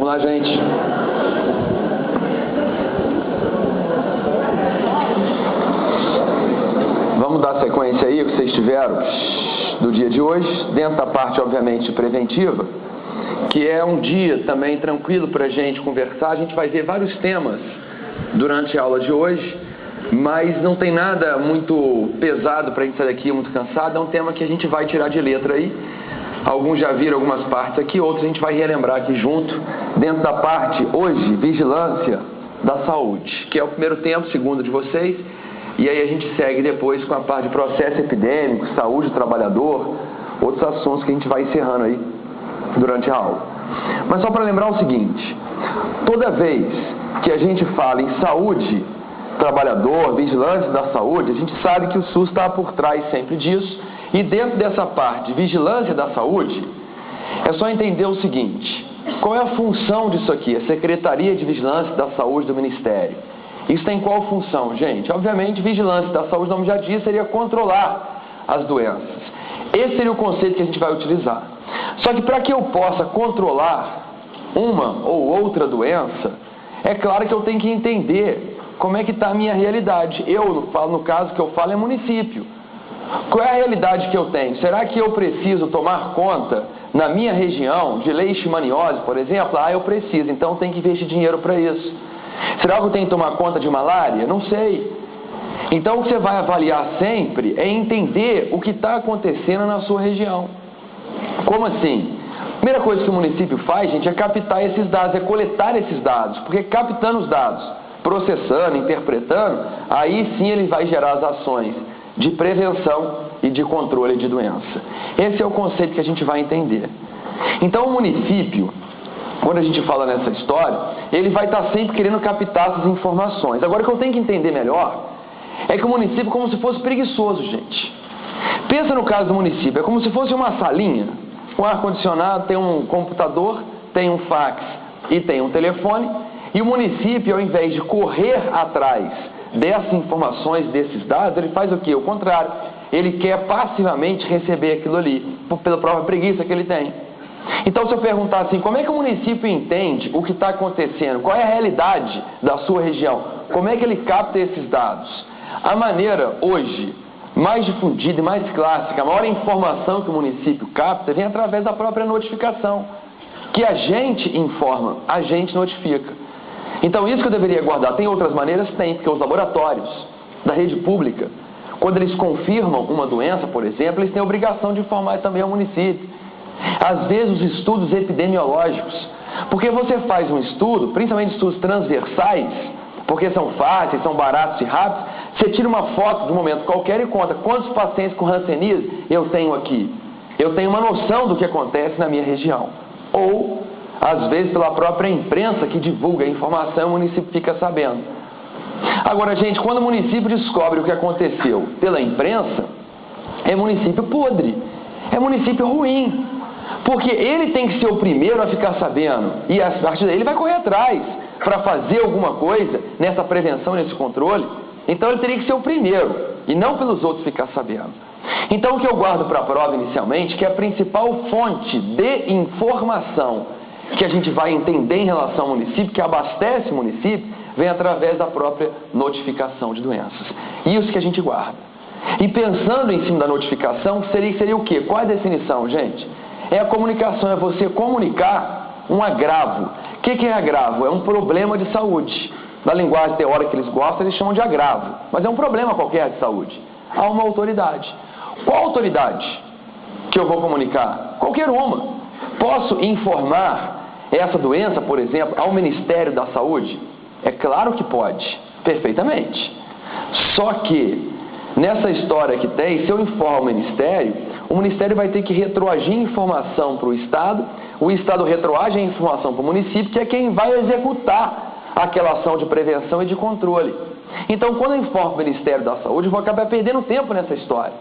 Vamos lá, gente. Vamos dar sequência aí, o que vocês tiveram do dia de hoje, dentro da parte, obviamente, preventiva, que é um dia também tranquilo para a gente conversar. A gente vai ver vários temas durante a aula de hoje, mas não tem nada muito pesado para a gente sair daqui muito cansado. É um tema que a gente vai tirar de letra aí. Alguns já viram algumas partes aqui, outros a gente vai relembrar aqui junto, dentro da parte, hoje, vigilância da saúde, que é o primeiro tempo, segundo de vocês, e aí a gente segue depois com a parte de processo epidêmico, saúde do trabalhador, outros assuntos que a gente vai encerrando aí durante a aula. Mas só para lembrar o seguinte, toda vez que a gente fala em saúde, trabalhador, vigilância da saúde, a gente sabe que o SUS está por trás sempre disso. E dentro dessa parte de vigilância da saúde, é só entender o seguinte: qual é a função disso aqui? A Secretaria de Vigilância da Saúde do Ministério. Isso tem qual função, gente? Obviamente, vigilância da saúde, o nome já diz, seria controlar as doenças. Esse seria o conceito que a gente vai utilizar. Só que para que eu possa controlar uma ou outra doença, é claro que eu tenho que entender como é que está a minha realidade. No caso que eu falo, é município. Qual é a realidade que eu tenho? Será que eu preciso tomar conta, na minha região, de leishmaniose, por exemplo? Eu preciso, então tem que investir dinheiro para isso. Será que eu tenho que tomar conta de malária? Não sei. Então o que você vai avaliar sempre é entender o que está acontecendo na sua região. Como assim? A primeira coisa que o município faz, gente, é captar esses dados, é coletar esses dados, porque captando os dados, processando, interpretando, aí sim ele vai gerar as ações de prevenção e de controle de doença. Esse é o conceito que a gente vai entender. Então o município, quando a gente fala nessa história, ele vai estar sempre querendo captar essas informações. Agora, o que eu tenho que entender melhor é que o município é como se fosse preguiçoso, gente. Pensa no caso do município, é como se fosse uma salinha, um ar-condicionado, tem um computador, tem um fax e tem um telefone, e o município, ao invés de correr atrás dessas informações, desses dados, ele faz o quê? O contrário. Ele quer passivamente receber aquilo ali, pela própria preguiça que ele tem. Então, se eu perguntar assim, como é que o município entende o que está acontecendo? Qual é a realidade da sua região? Como é que ele capta esses dados? A maneira, hoje, mais difundida e mais clássica, a maior informação que o município capta vem através da própria notificação. Que a gente informa, a gente notifica. Então, isso que eu deveria guardar. Tem outras maneiras? Tem, porque os laboratórios da rede pública, quando eles confirmam uma doença, por exemplo, eles têm a obrigação de informar também ao município. Às vezes, os estudos epidemiológicos, porque você faz um estudo, principalmente estudos transversais, porque são fáceis, são baratos e rápidos, você tira uma foto de um momento qualquer e conta quantos pacientes com hanseníase eu tenho aqui. Eu tenho uma noção do que acontece na minha região. Ou às vezes pela própria imprensa que divulga a informação, o município fica sabendo. Agora, gente, quando o município descobre o que aconteceu pela imprensa, é município podre, é município ruim, porque ele tem que ser o primeiro a ficar sabendo, e a partir daí ele vai correr atrás para fazer alguma coisa nessa prevenção, nesse controle. Então ele teria que ser o primeiro, e não pelos outros ficar sabendo. Então o que eu guardo para a prova inicialmente, que é a principal fonte de informação que a gente vai entender em relação ao município, que abastece o município, vem através da própria notificação de doenças. Isso que a gente guarda. E pensando em cima da notificação, seria o quê? Qual é a definição, gente? É a comunicação, é você comunicar um agravo. O que é agravo? É um problema de saúde. Na linguagem teórica que eles gostam, eles chamam de agravo. Mas é um problema qualquer de saúde. Há uma autoridade. Qual autoridade que eu vou comunicar? Qualquer uma. Posso informar essa doença, por exemplo, ao Ministério da Saúde? É claro que pode, perfeitamente. Só que, nessa história que tem, se eu informo o Ministério vai ter que retroagir informação para o Estado retroage a informação para o município, que é quem vai executar aquela ação de prevenção e de controle. Então, quando eu informo o Ministério da Saúde, eu vou acabar perdendo tempo nessa história.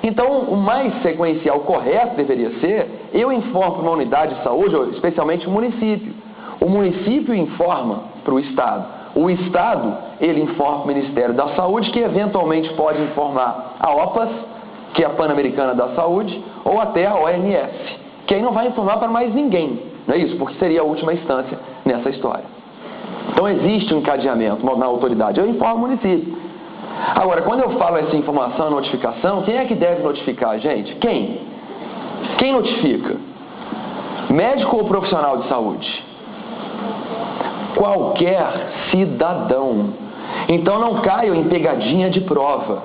Então, o mais sequencial correto deveria ser, eu informo para uma unidade de saúde, especialmente o município. O município informa para o Estado. O Estado, ele informa o Ministério da Saúde, que eventualmente pode informar a OPAS, que é a Pan-Americana da Saúde, ou até a OMS, que aí não vai informar para mais ninguém. não é isso? Porque seria a última instância nessa história. Então existe um encadeamento na autoridade, eu informo o município. Agora, quando eu falo essa informação, notificação, quem é que deve notificar a gente? Quem? Quem notifica? Médico ou profissional de saúde? Qualquer cidadão. Então não caiam em pegadinha de prova,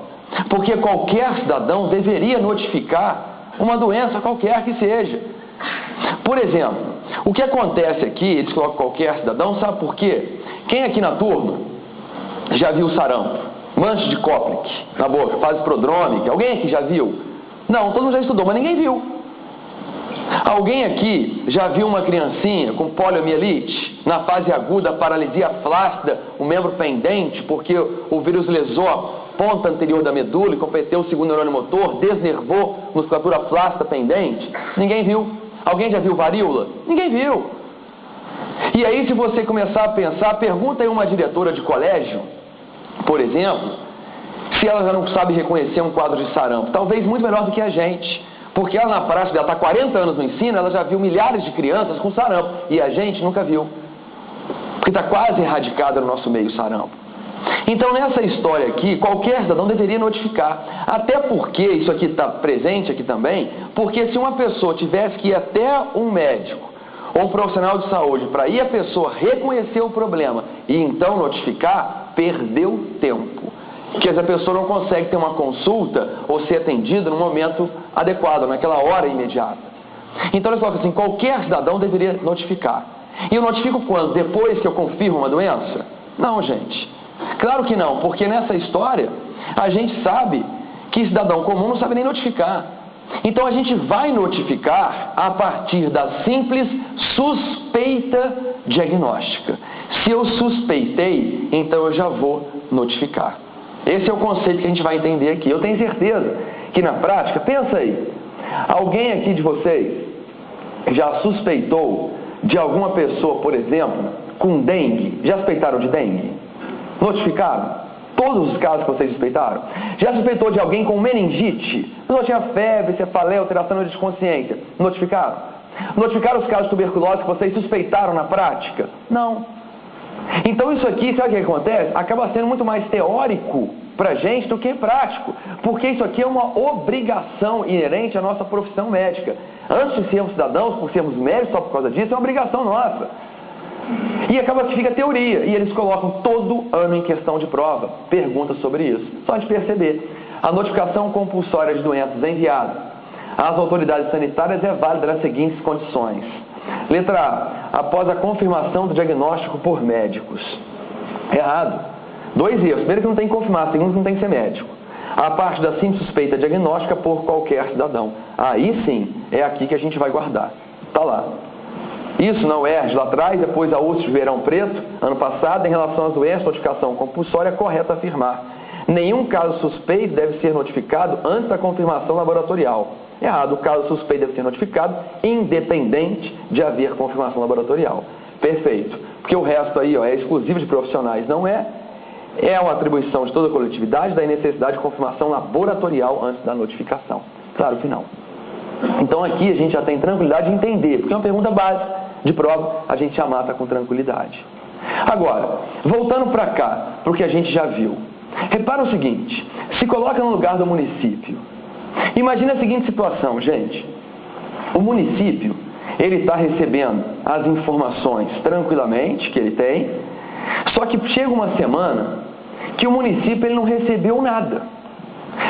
porque qualquer cidadão deveria notificar uma doença qualquer que seja. Por exemplo, o que acontece aqui, eles colocam qualquer cidadão, sabe por quê? Quem aqui na turma já viu sarampo? Mancha de Koplik na boca, fase prodrômica. Alguém aqui já viu? Não, todo mundo já estudou, mas ninguém viu. Alguém aqui já viu uma criancinha com poliomielite, na fase aguda, paralisia flácida, o membro pendente, porque o vírus lesou a ponta anterior da medula e comprometeu o segundo neurônio motor, desnervou musculatura flácida pendente? Ninguém viu. Alguém já viu varíola? Ninguém viu. E aí, se você começar a pensar, pergunta aí uma diretora de colégio, por exemplo, se ela já não sabe reconhecer um quadro de sarampo. Talvez muito melhor do que a gente, porque ela na prática, ela está 40 anos no ensino, ela já viu milhares de crianças com sarampo, e a gente nunca viu, porque está quase erradicada no nosso meio sarampo. Então, nessa história aqui, qualquer cidadão deveria notificar, até porque, isso aqui está presente aqui também, porque se uma pessoa tivesse que ir até um médico ou um profissional de saúde para ir a pessoa reconhecer o problema e então notificar, perdeu tempo. Porque essa pessoa não consegue ter uma consulta ou ser atendida no momento adequado, naquela hora imediata. Então eles colocam assim, qualquer cidadão deveria notificar. E eu notifico quando? Depois que eu confirmo uma doença? Não, gente. Claro que não, porque nessa história a gente sabe que cidadão comum não sabe nem notificar. Então a gente vai notificar a partir da simples suspeita diagnóstica. Se eu suspeitei, então eu já vou notificar. Esse é o conceito que a gente vai entender aqui. Eu tenho certeza que na prática, pensa aí, alguém aqui de vocês já suspeitou de alguma pessoa, por exemplo, com dengue? Já suspeitaram de dengue? Notificaram? Todos os casos que vocês suspeitaram? Já suspeitou de alguém com meningite? A pessoa tinha febre, cefaleia, alteração de consciência? Notificaram? Notificaram os casos de tuberculose que vocês suspeitaram na prática? Não. Então isso aqui, sabe o que acontece? Acaba sendo muito mais teórico pra gente do que prático, porque isso aqui é uma obrigação inerente à nossa profissão médica. Antes de sermos cidadãos, por sermos médicos só por causa disso, é uma obrigação nossa. E acaba que fica teoria, e eles colocam todo ano em questão de prova perguntas sobre isso. Só de perceber, a notificação compulsória de doenças enviada às autoridades sanitárias é válida nas seguintes condições. Letra A, após a confirmação do diagnóstico por médicos. Errado. 2 erros. Primeiro que não tem que confirmar, segundo que não tem que ser médico. A parte da simples suspeita diagnóstica por qualquer cidadão. Aí sim, é aqui que a gente vai guardar. Está lá. Isso não é de lá atrás, depois a USP de Verão Preto, ano passado, em relação às doenças, notificação compulsória, é correto afirmar. Nenhum caso suspeito deve ser notificado antes da confirmação laboratorial. Errado, o caso suspeito deve ser notificado independente de haver confirmação laboratorial. Perfeito. Porque o resto aí é exclusivo de profissionais, não é? É uma atribuição de toda a coletividade, daí necessidade de confirmação laboratorial antes da notificação. Claro que não. Então aqui a gente já tem tranquilidade de entender, porque é uma pergunta básica de prova, a gente já mata com tranquilidade. Agora, voltando para cá, para o que a gente já viu. Repara o seguinte, se coloca no lugar do município. Imagina a seguinte situação, gente. O município, ele está recebendo as informações tranquilamente que ele tem, só que chega uma semana que o município ele não recebeu nada.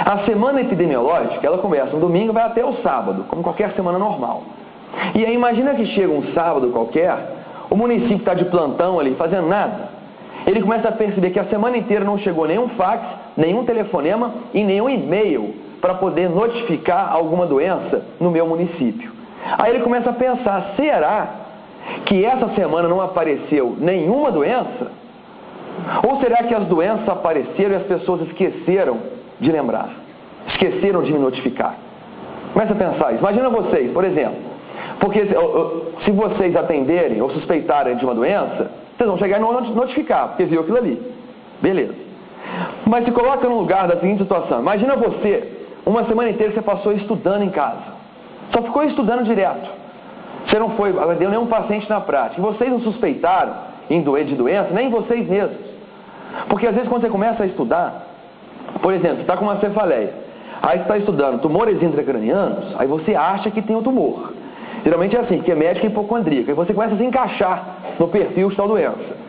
A semana epidemiológica, ela começa no domingo e vai até o sábado, como qualquer semana normal. E aí imagina que chega um sábado qualquer, o município está de plantão ali, fazendo nada. Ele começa a perceber que a semana inteira não chegou nenhum fax, nenhum telefonema e nenhum e-mail para poder notificar alguma doença no meu município. Aí ele começa a pensar, será que essa semana não apareceu nenhuma doença? Ou será que as doenças apareceram e as pessoas esqueceram de lembrar? Esqueceram de me notificar? Começa a pensar isso. Imagina vocês, por exemplo, porque se vocês atenderem ou suspeitarem de uma doença, vocês vão chegar e não notificar, porque viu aquilo ali. Beleza. Mas se coloca no lugar da seguinte situação. Imagina você, uma semana inteira você passou estudando em casa. Só ficou estudando direto. Você não atendeu nenhum paciente na prática. E vocês não suspeitaram de doença, nem vocês mesmos. Porque às vezes quando você começa a estudar, por exemplo, você está com uma cefaleia, aí você está estudando tumores intracranianos, aí você acha que tem o tumor. Geralmente é assim, porque é médico hipocondríaco, e você começa a se encaixar no perfil de tal doença.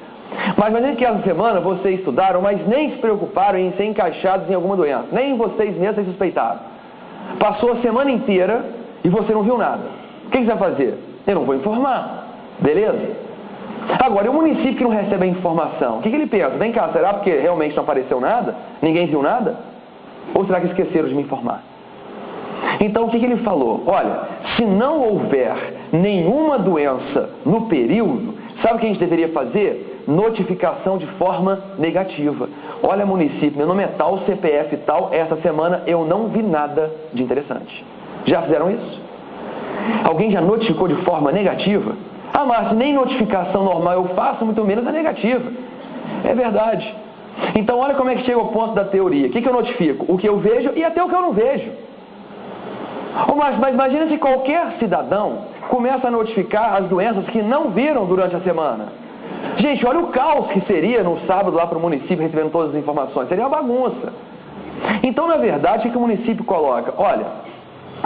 Mas imagine que essa semana vocês estudaram, mas nem se preocuparam em ser encaixados em alguma doença. Nem vocês mesmos se suspeitaram. Passou a semana inteira e você não viu nada. O que você vai fazer? Eu não vou informar. Beleza? Agora, e o município que não recebe a informação? O que ele pensa? Vem cá, será porque realmente não apareceu nada? Ninguém viu nada? Ou será que esqueceram de me informar? Então, o que ele falou? Olha, se não houver nenhuma doença no período, sabe o que a gente deveria fazer? Notificação de forma negativa. Olha, município, meu nome é tal, CPF tal, essa semana eu não vi nada de interessante. Já fizeram isso? Alguém já notificou de forma negativa? Ah, Márcio, nem notificação normal eu faço, muito menos a negativa. É verdade. Então, olha como é que chega ao ponto da teoria. O que eu notifico? O que eu vejo e até o que eu não vejo. Oh, mas imagina se qualquer cidadão começa a notificar as doenças que não viram durante a semana. Gente, olha o caos que seria no sábado lá para o município recebendo todas as informações. Seria uma bagunça. Então, na verdade, o que o município coloca? Olha,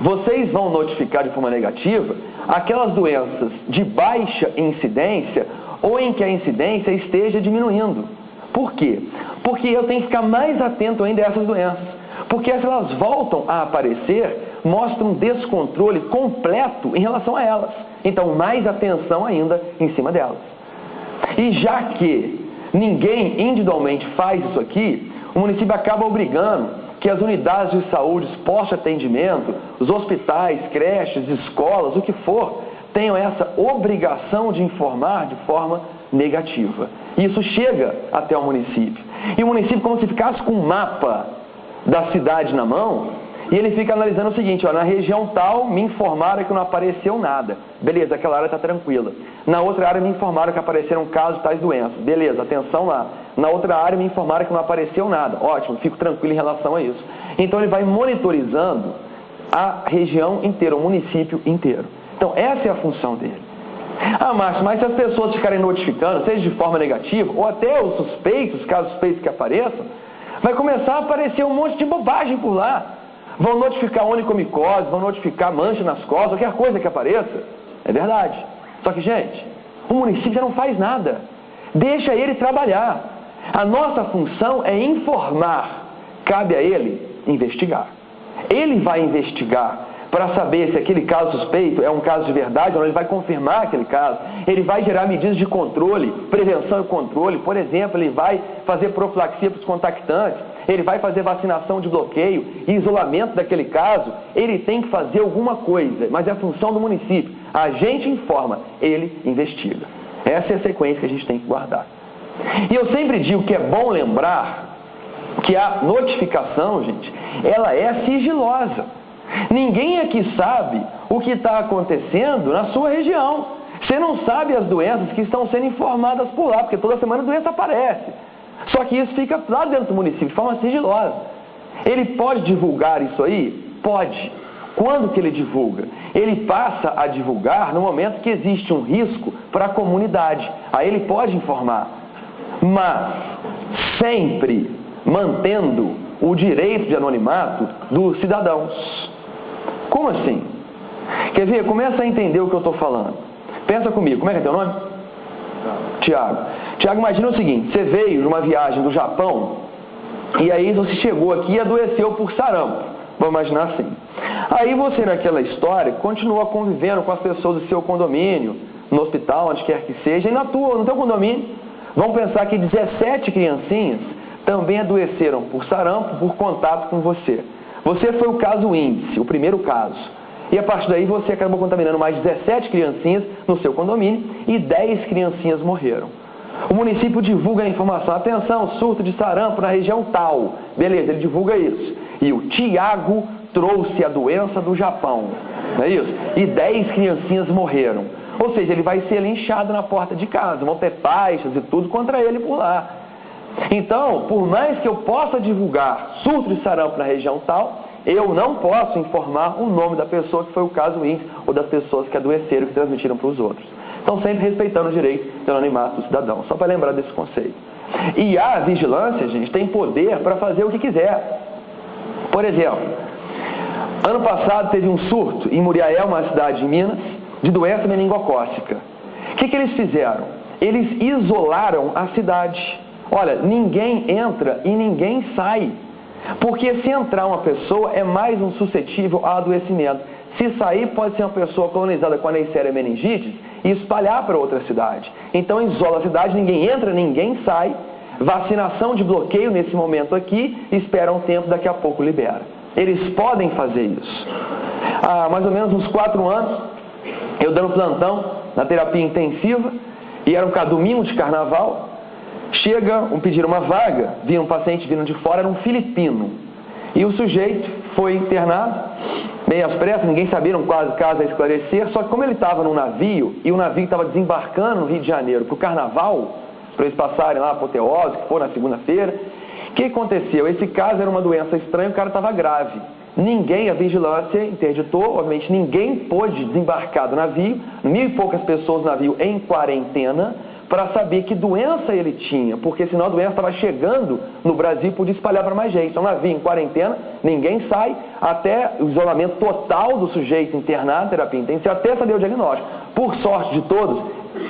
vocês vão notificar de forma negativa aquelas doenças de baixa incidência ou em que a incidência esteja diminuindo. Por quê? Porque eu tenho que ficar mais atento ainda a essas doenças. Porque se elas voltam a aparecer, mostram um descontrole completo em relação a elas. Então, mais atenção ainda em cima delas. E já que ninguém individualmente faz isso aqui, o município acaba obrigando que as unidades de saúde, postos de atendimento, os hospitais, creches, escolas, o que for, tenham essa obrigação de informar de forma negativa. E isso chega até o município. E o município, como se ficasse com um mapa da cidade na mão, e ele fica analisando o seguinte, ó, na região tal me informaram que não apareceu nada. Beleza, aquela área está tranquila. Na outra área me informaram que apareceram casos de tais doenças. Beleza, atenção lá. Na outra área me informaram que não apareceu nada. Ótimo, fico tranquilo em relação a isso. Então ele vai monitorizando a região inteira, o município inteiro. Então essa é a função dele. Ah, Márcio, mas se as pessoas ficarem notificando, seja de forma negativa, ou até os suspeitos, casos suspeitos que apareçam, vai começar a aparecer um monte de bobagem por lá. Vão notificar onicomicose, vão notificar mancha nas costas, qualquer coisa que apareça. É verdade. Só que, gente, o município já não faz nada. Deixa ele trabalhar. A nossa função é informar. Cabe a ele investigar. Ele vai investigar para saber se aquele caso suspeito é um caso de verdade ou não. Ele vai confirmar aquele caso. Ele vai gerar medidas de controle, prevenção e controle. Por exemplo, ele vai fazer profilaxia para os contactantes. Ele vai fazer vacinação de bloqueio e isolamento daquele caso. Ele tem que fazer alguma coisa, mas é a função do município. A gente informa, ele investiga. Essa é a sequência que a gente tem que guardar. E eu sempre digo que é bom lembrar que a notificação, gente, ela é sigilosa. Ninguém aqui sabe o que está acontecendo na sua região. Você não sabe as doenças que estão sendo informadas por lá, porque toda semana a doença aparece. Só que isso fica lá dentro do município, de forma sigilosa. Ele pode divulgar isso aí? Pode. Quando que ele divulga? Ele passa a divulgar no momento que existe um risco para a comunidade. Aí ele pode informar. Mas sempre mantendo o direito de anonimato dos cidadãos. Como assim? Quer ver? Começa a entender o que eu estou falando. Pensa comigo. Como é que é teu nome? Tiago. Tiago, imagina o seguinte, você veio numa viagem do Japão e aí você chegou aqui e adoeceu por sarampo. Vamos imaginar assim. Aí você, naquela história, continua convivendo com as pessoas do seu condomínio, no hospital, onde quer que seja, e no teu condomínio, vamos pensar que 17 criancinhas também adoeceram por sarampo, por contato com você. Você foi o caso índice, o primeiro caso. E a partir daí você acabou contaminando mais 17 criancinhas no seu condomínio e 10 criancinhas morreram. O município divulga a informação, atenção, surto de sarampo na região tal. Beleza, ele divulga isso. E o Tiago trouxe a doença do Japão, não é isso? E 10 criancinhas morreram. Ou seja, ele vai ser linchado na porta de casa, vão ter faixas e tudo contra ele por lá. Então, por mais que eu possa divulgar surto de sarampo na região tal, eu não posso informar o nome da pessoa, que foi o caso índice, ou das pessoas que adoeceram e que transmitiram para os outros. Então, sempre respeitando o direito do anonimato do cidadão, só para lembrar desse conceito. E a vigilância, gente, tem poder para fazer o que quiser. Por exemplo, ano passado teve um surto em Muriaé, uma cidade de Minas, de doença meningocócica. O que eles fizeram? Eles isolaram a cidade. Olha, ninguém entra e ninguém sai. Porque se entrar uma pessoa, é mais um suscetível a adoecimento. Se sair, pode ser uma pessoa colonizada com a Neisseria meningite e espalhar para outra cidade. Então, isola a cidade, ninguém entra, ninguém sai. Vacinação de bloqueio nesse momento aqui, espera um tempo, daqui a pouco libera. Eles podem fazer isso. Há mais ou menos uns 4 anos, eu dando plantão na terapia intensiva, e era um domingo de carnaval, pediram uma vaga, vinha um paciente vindo de fora, era um filipino. E o sujeito foi internado, bem às pressas, ninguém sabia, um caso a esclarecer, só que como ele estava num navio, e o navio estava desembarcando no Rio de Janeiro para o carnaval, para eles passarem lá a apoteose, que for na segunda-feira, o que aconteceu? Esse caso era uma doença estranha, o cara estava grave. A vigilância interditou, obviamente ninguém pôde desembarcar do navio, 1.000 e poucas pessoas no navio em quarentena, para saber que doença ele tinha, porque senão a doença estava chegando no Brasil e podia espalhar para mais gente. Então, navio em quarentena, ninguém sai, até o isolamento total do sujeito internado, terapia intensiva, até saber o diagnóstico. Por sorte de todos,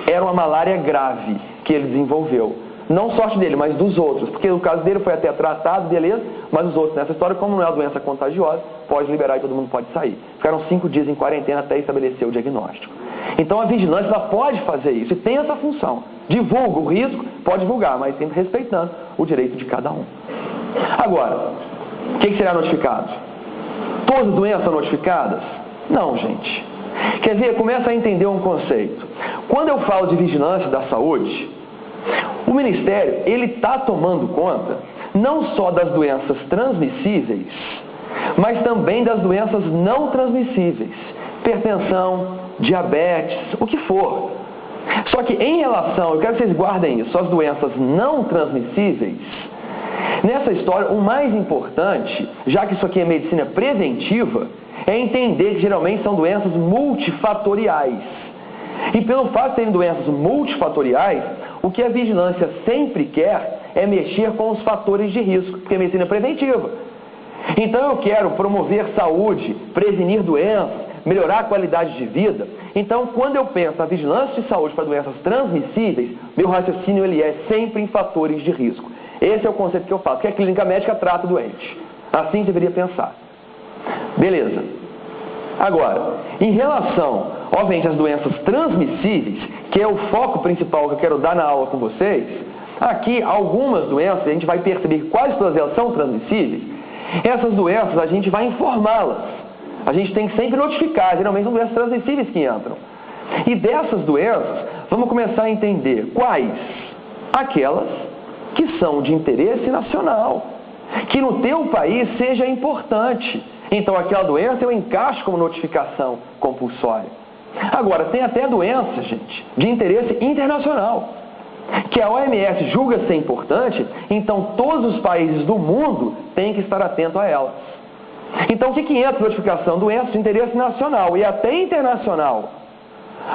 era uma malária grave que ele desenvolveu. Não sorte dele, mas dos outros, porque o caso dele foi até tratado, beleza, mas os outros nessa história, como não é uma doença contagiosa, pode liberar e todo mundo pode sair. Ficaram 5 dias em quarentena até estabelecer o diagnóstico. Então a vigilância ela pode fazer isso e tem essa função. Divulga o risco, pode divulgar, mas sempre respeitando o direito de cada um. Agora, o que será notificado? Todas as doenças são notificadas? Não, gente. Quer dizer, começa a entender um conceito. Quando eu falo de vigilância da saúde, o Ministério, ele está tomando conta não só das doenças transmissíveis, mas também das doenças não transmissíveis. Hipertensão, diabetes, o que for. Só que em relação, eu quero que vocês guardem isso, as doenças não transmissíveis, nessa história, o mais importante, já que isso aqui é medicina preventiva, é entender que geralmente são doenças multifatoriais. E pelo fato de serem doenças multifatoriais, o que a vigilância sempre quer é mexer com os fatores de risco, porque é medicina preventiva. Então eu quero promover saúde, prevenir doenças, melhorar a qualidade de vida. Então, quando eu penso na vigilância de saúde para doenças transmissíveis, meu raciocínio ele é sempre em fatores de risco. Esse é o conceito que eu faço, que a clínica médica trata o doente. Assim deveria pensar. Beleza. Agora, em relação, obviamente, às doenças transmissíveis, que é o foco principal que eu quero dar na aula com vocês, aqui algumas doenças, a gente vai perceber que quase todas elas são transmissíveis. Essas doenças a gente vai informá-las. A gente tem que sempre notificar, geralmente são doenças transmissíveis que entram. E dessas doenças, vamos começar a entender quais? Aquelas que são de interesse nacional, que no teu país seja importante. Então aquela doença eu encaixo como notificação compulsória. Agora, tem até doenças, gente, de interesse internacional, que a OMS julga ser importante, então todos os países do mundo têm que estar atentos a elas. Então o que entra na notificação? Doenças de interesse nacional e até internacional.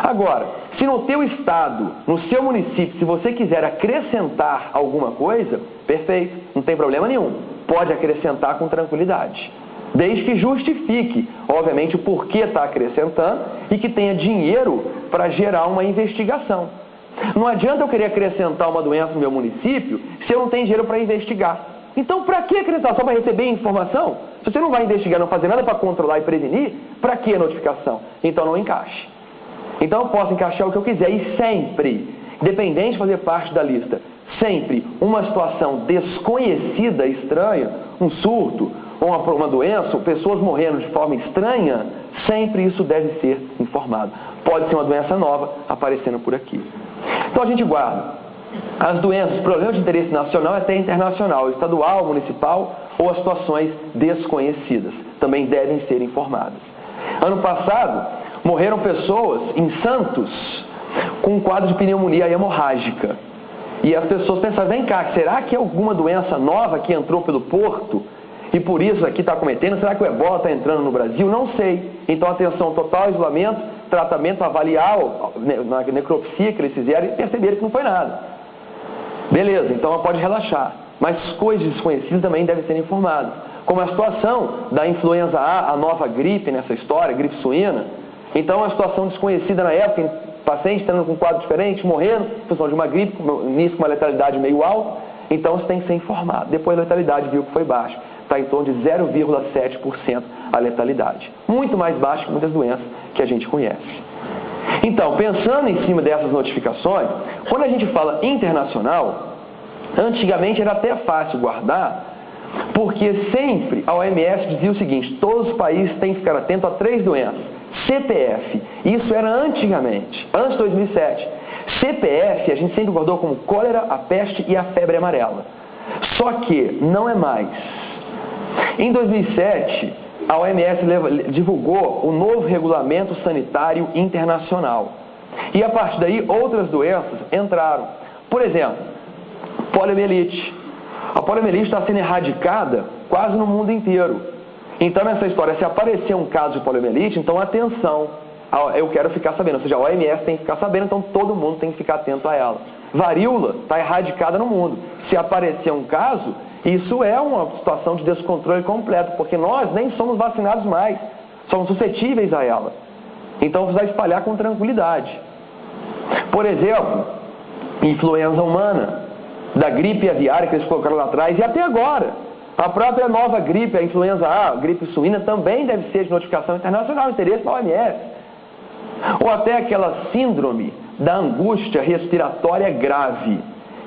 Agora, se no teu estado, no seu município, se você quiser acrescentar alguma coisa, perfeito, não tem problema nenhum. Pode acrescentar com tranquilidade. Desde que justifique, obviamente, o porquê está acrescentando e que tenha dinheiro para gerar uma investigação. Não adianta eu querer acrescentar uma doença no meu município se eu não tenho dinheiro para investigar. Então, para que acrescentar? Só para receber informação? Se você não vai investigar, não fazer nada para controlar e prevenir, para que a notificação? Então, não encaixe. Então, eu posso encaixar o que eu quiser e sempre, independente de fazer parte da lista, sempre uma situação desconhecida, estranha, um surto, ou uma doença, ou pessoas morrendo de forma estranha, sempre isso deve ser informado. Pode ser uma doença nova aparecendo por aqui. Então a gente guarda as doenças, problemas de interesse nacional até internacional, estadual, municipal ou as situações desconhecidas. Também devem ser informadas. Ano passado, morreram pessoas em Santos com um quadro de pneumonia hemorrágica. E as pessoas pensavam, vem cá, será que é alguma doença nova que entrou pelo porto e por isso aqui está cometendo. Será que o ebola está entrando no Brasil? Não sei. Então, atenção total, isolamento, tratamento, avaliar na necropsia que eles fizeram e perceberam que não foi nada. Beleza, então ela pode relaxar. Mas coisas desconhecidas também devem ser informadas. Como a situação da influenza A, a nova gripe nessa história, gripe suína. Então, uma situação desconhecida na época, paciente estando com um quadro diferente, morrendo, em função de uma gripe, início com uma letalidade meio alta. Então, você tem que ser informado. Depois a letalidade viu que foi baixa. Está em torno de 0,7% a letalidade. Muito mais baixa que muitas doenças que a gente conhece. Então, pensando em cima dessas notificações, quando a gente fala internacional, antigamente era até fácil guardar, porque sempre a OMS dizia o seguinte: todos os países têm que ficar atentos a 3 doenças. CPF, isso era antigamente, antes de 2007. CPF a gente sempre guardou como cólera, a peste e a febre amarela. Só que não é mais. Em 2007, a OMS divulgou o novo Regulamento Sanitário Internacional. E a partir daí, outras doenças entraram. Por exemplo, poliomielite. A poliomielite está sendo erradicada quase no mundo inteiro. Então, nessa história, se aparecer um caso de poliomielite, então atenção, eu quero ficar sabendo. Ou seja, a OMS tem que ficar sabendo, então todo mundo tem que ficar atento a ela. Varíola está erradicada no mundo. Se aparecer um caso, isso é uma situação de descontrole completo, porque nós nem somos vacinados mais, somos suscetíveis a ela. Então, você vai espalhar com tranquilidade. Por exemplo, influenza humana, da gripe aviária que eles colocaram lá atrás, e até agora. A própria nova gripe, a influenza A, a gripe suína, também deve ser de notificação internacional, interesse da OMS. Ou até aquela síndrome da angústia respiratória grave,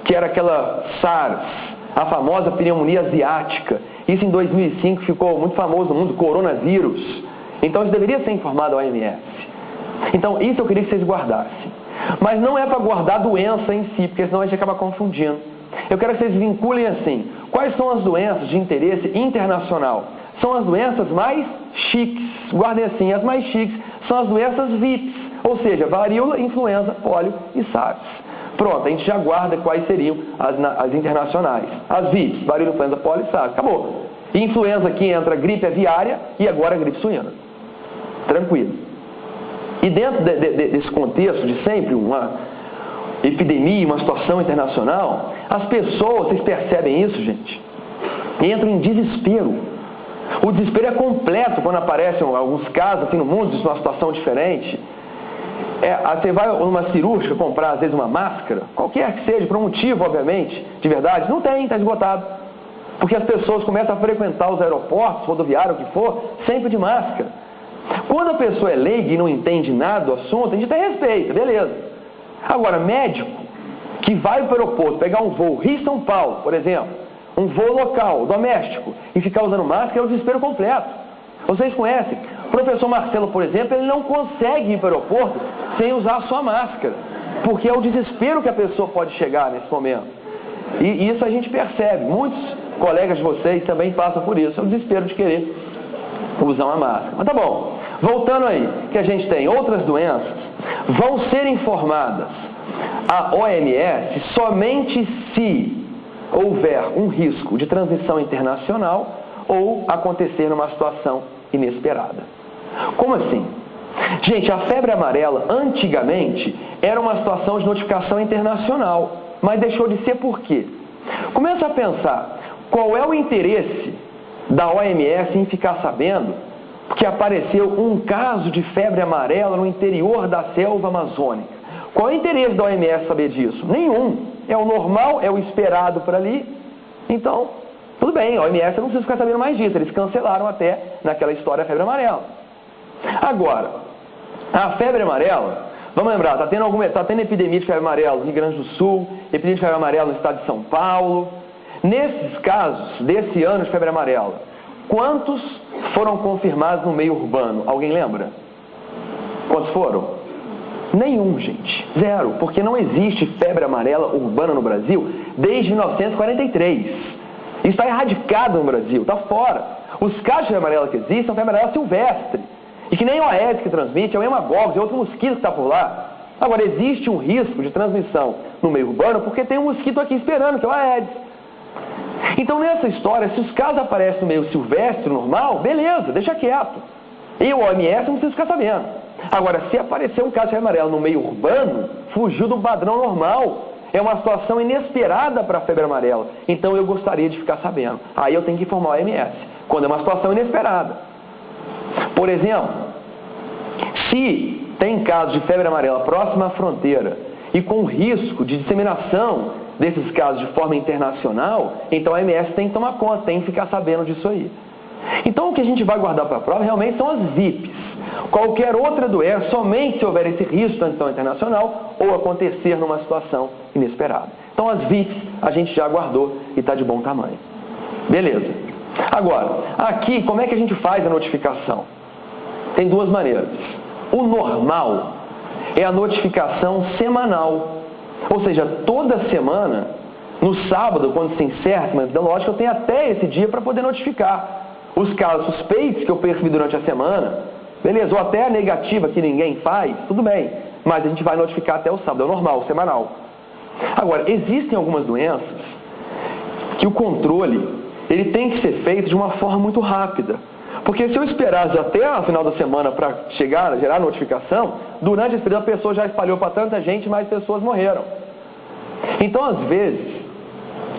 que era aquela SARS, a famosa pneumonia asiática. Isso em 2005 ficou muito famoso no mundo, coronavírus. Então isso deveria ser informado à OMS. Então isso eu queria que vocês guardassem. Mas não é para guardar a doença em si, porque senão a gente acaba confundindo. Eu quero que vocês vinculem assim: quais são as doenças de interesse internacional? São as doenças mais chiques. Guardem assim: as mais chiques são as doenças VIPs, ou seja, varíola, influenza, pólio e SARS. Pronto, a gente já guarda quais seriam as internacionais. As VIPs, varíola, influenza, pólio e SARS. Acabou. E influenza aqui entra gripe aviária e agora a gripe suína. Tranquilo. E dentro desse contexto de sempre uma epidemia, uma situação internacional, as pessoas, vocês percebem isso, gente? Entram em desespero. O desespero é completo quando aparecem alguns casos assim no mundo, de uma situação diferente. Você vai numa cirúrgica comprar, às vezes, uma máscara, qualquer que seja, por um motivo, obviamente, de verdade, não tem, está esgotado. Porque as pessoas começam a frequentar os aeroportos, rodoviários, o que for, sempre de máscara. Quando a pessoa é leiga e não entende nada do assunto, a gente até respeita, beleza. Agora, médico que vai para o aeroporto pegar um voo Rio-São Paulo, por exemplo, um voo local, doméstico, e ficar usando máscara, é o desespero completo. Vocês conhecem? O professor Marcelo, por exemplo, ele não consegue ir para o aeroporto sem usar a sua máscara, porque é o desespero que a pessoa pode chegar nesse momento. E isso a gente percebe. Muitos colegas de vocês também passam por isso, é o desespero de querer usar uma máscara. Mas tá bom. Voltando aí, que a gente tem outras doenças, vão ser informadas à OMS somente se houver um risco de transmissão internacional ou acontecer numa situação inesperada. Como assim? Gente, a febre amarela, antigamente, era uma situação de notificação internacional, mas deixou de ser por quê? Começa a pensar, qual é o interesse da OMS em ficar sabendo que apareceu um caso de febre amarela no interior da selva amazônica? Qual é o interesse da OMS saber disso? Nenhum. É o normal, é o esperado por ali. Então, tudo bem, a OMS não precisa ficar sabendo mais disso. Eles cancelaram até naquela história a febre amarela. Agora, a febre amarela, vamos lembrar, está tendo epidemia de febre amarela no Rio Grande do Sul, epidemia de febre amarela no estado de São Paulo. Nesses casos, desse ano de febre amarela, quantos foram confirmados no meio urbano? Alguém lembra? Quantos foram? Nenhum, gente. 0. Porque não existe febre amarela urbana no Brasil desde 1943. Isso está erradicado no Brasil, está fora. Os casos de febre amarela que existem são febre amarela silvestre. E que nem o Aedes que transmite, é o hemagogos, é outro mosquito que está por lá. Agora, existe um risco de transmissão no meio urbano porque tem um mosquito aqui esperando, que é o Aedes. Então, nessa história, se os casos aparecem no meio silvestre, normal, beleza, deixa quieto. E o OMS não precisa ficar sabendo. Agora, se aparecer um caso de febre amarela no meio urbano, fugiu do padrão normal. É uma situação inesperada para a febre amarela. Então, eu gostaria de ficar sabendo. Aí eu tenho que informar o OMS, quando é uma situação inesperada. Por exemplo, se tem casos de febre amarela próxima à fronteira e com risco de disseminação desses casos de forma internacional, então a OMS tem que tomar conta, tem que ficar sabendo disso aí. Então, o que a gente vai guardar para a prova realmente são as VIPs. Qualquer outra doença, somente se houver esse risco de transmissão internacional ou acontecer numa situação inesperada. Então, as VIPs a gente já guardou e está de bom tamanho. Beleza. Agora, aqui, como é que a gente faz a notificação? Tem duas maneiras. O normal é a notificação semanal. Ou seja, toda semana, no sábado, quando se encerra a semana epidemiológica, eu tenho até esse dia para poder notificar os casos suspeitos que eu percebi durante a semana, beleza, ou até a negativa que ninguém faz, tudo bem, mas a gente vai notificar até o sábado, é o normal, semanal. Agora, existem algumas doenças que o controle, ele tem que ser feito de uma forma muito rápida. Porque se eu esperasse até o final da semana para gerar notificação, durante esse período a pessoa já espalhou para tanta gente, mais pessoas morreram. Então, às vezes,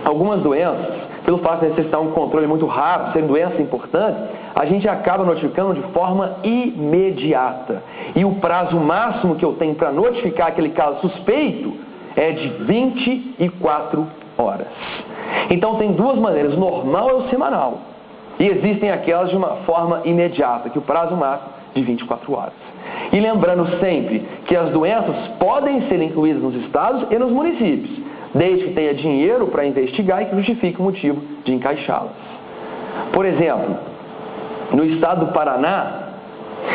algumas doenças, pelo fato de necessitar um controle muito rápido, serem doenças importantes, a gente acaba notificando de forma imediata. E o prazo máximo que eu tenho para notificar aquele caso suspeito é de 24 horas. Então, tem duas maneiras, o normal é o semanal. E existem aquelas de uma forma imediata, que o prazo máximo é de 24 horas. E lembrando sempre que as doenças podem ser incluídas nos estados e nos municípios, desde que tenha dinheiro para investigar e que justifique o motivo de encaixá-las. Por exemplo, no estado do Paraná,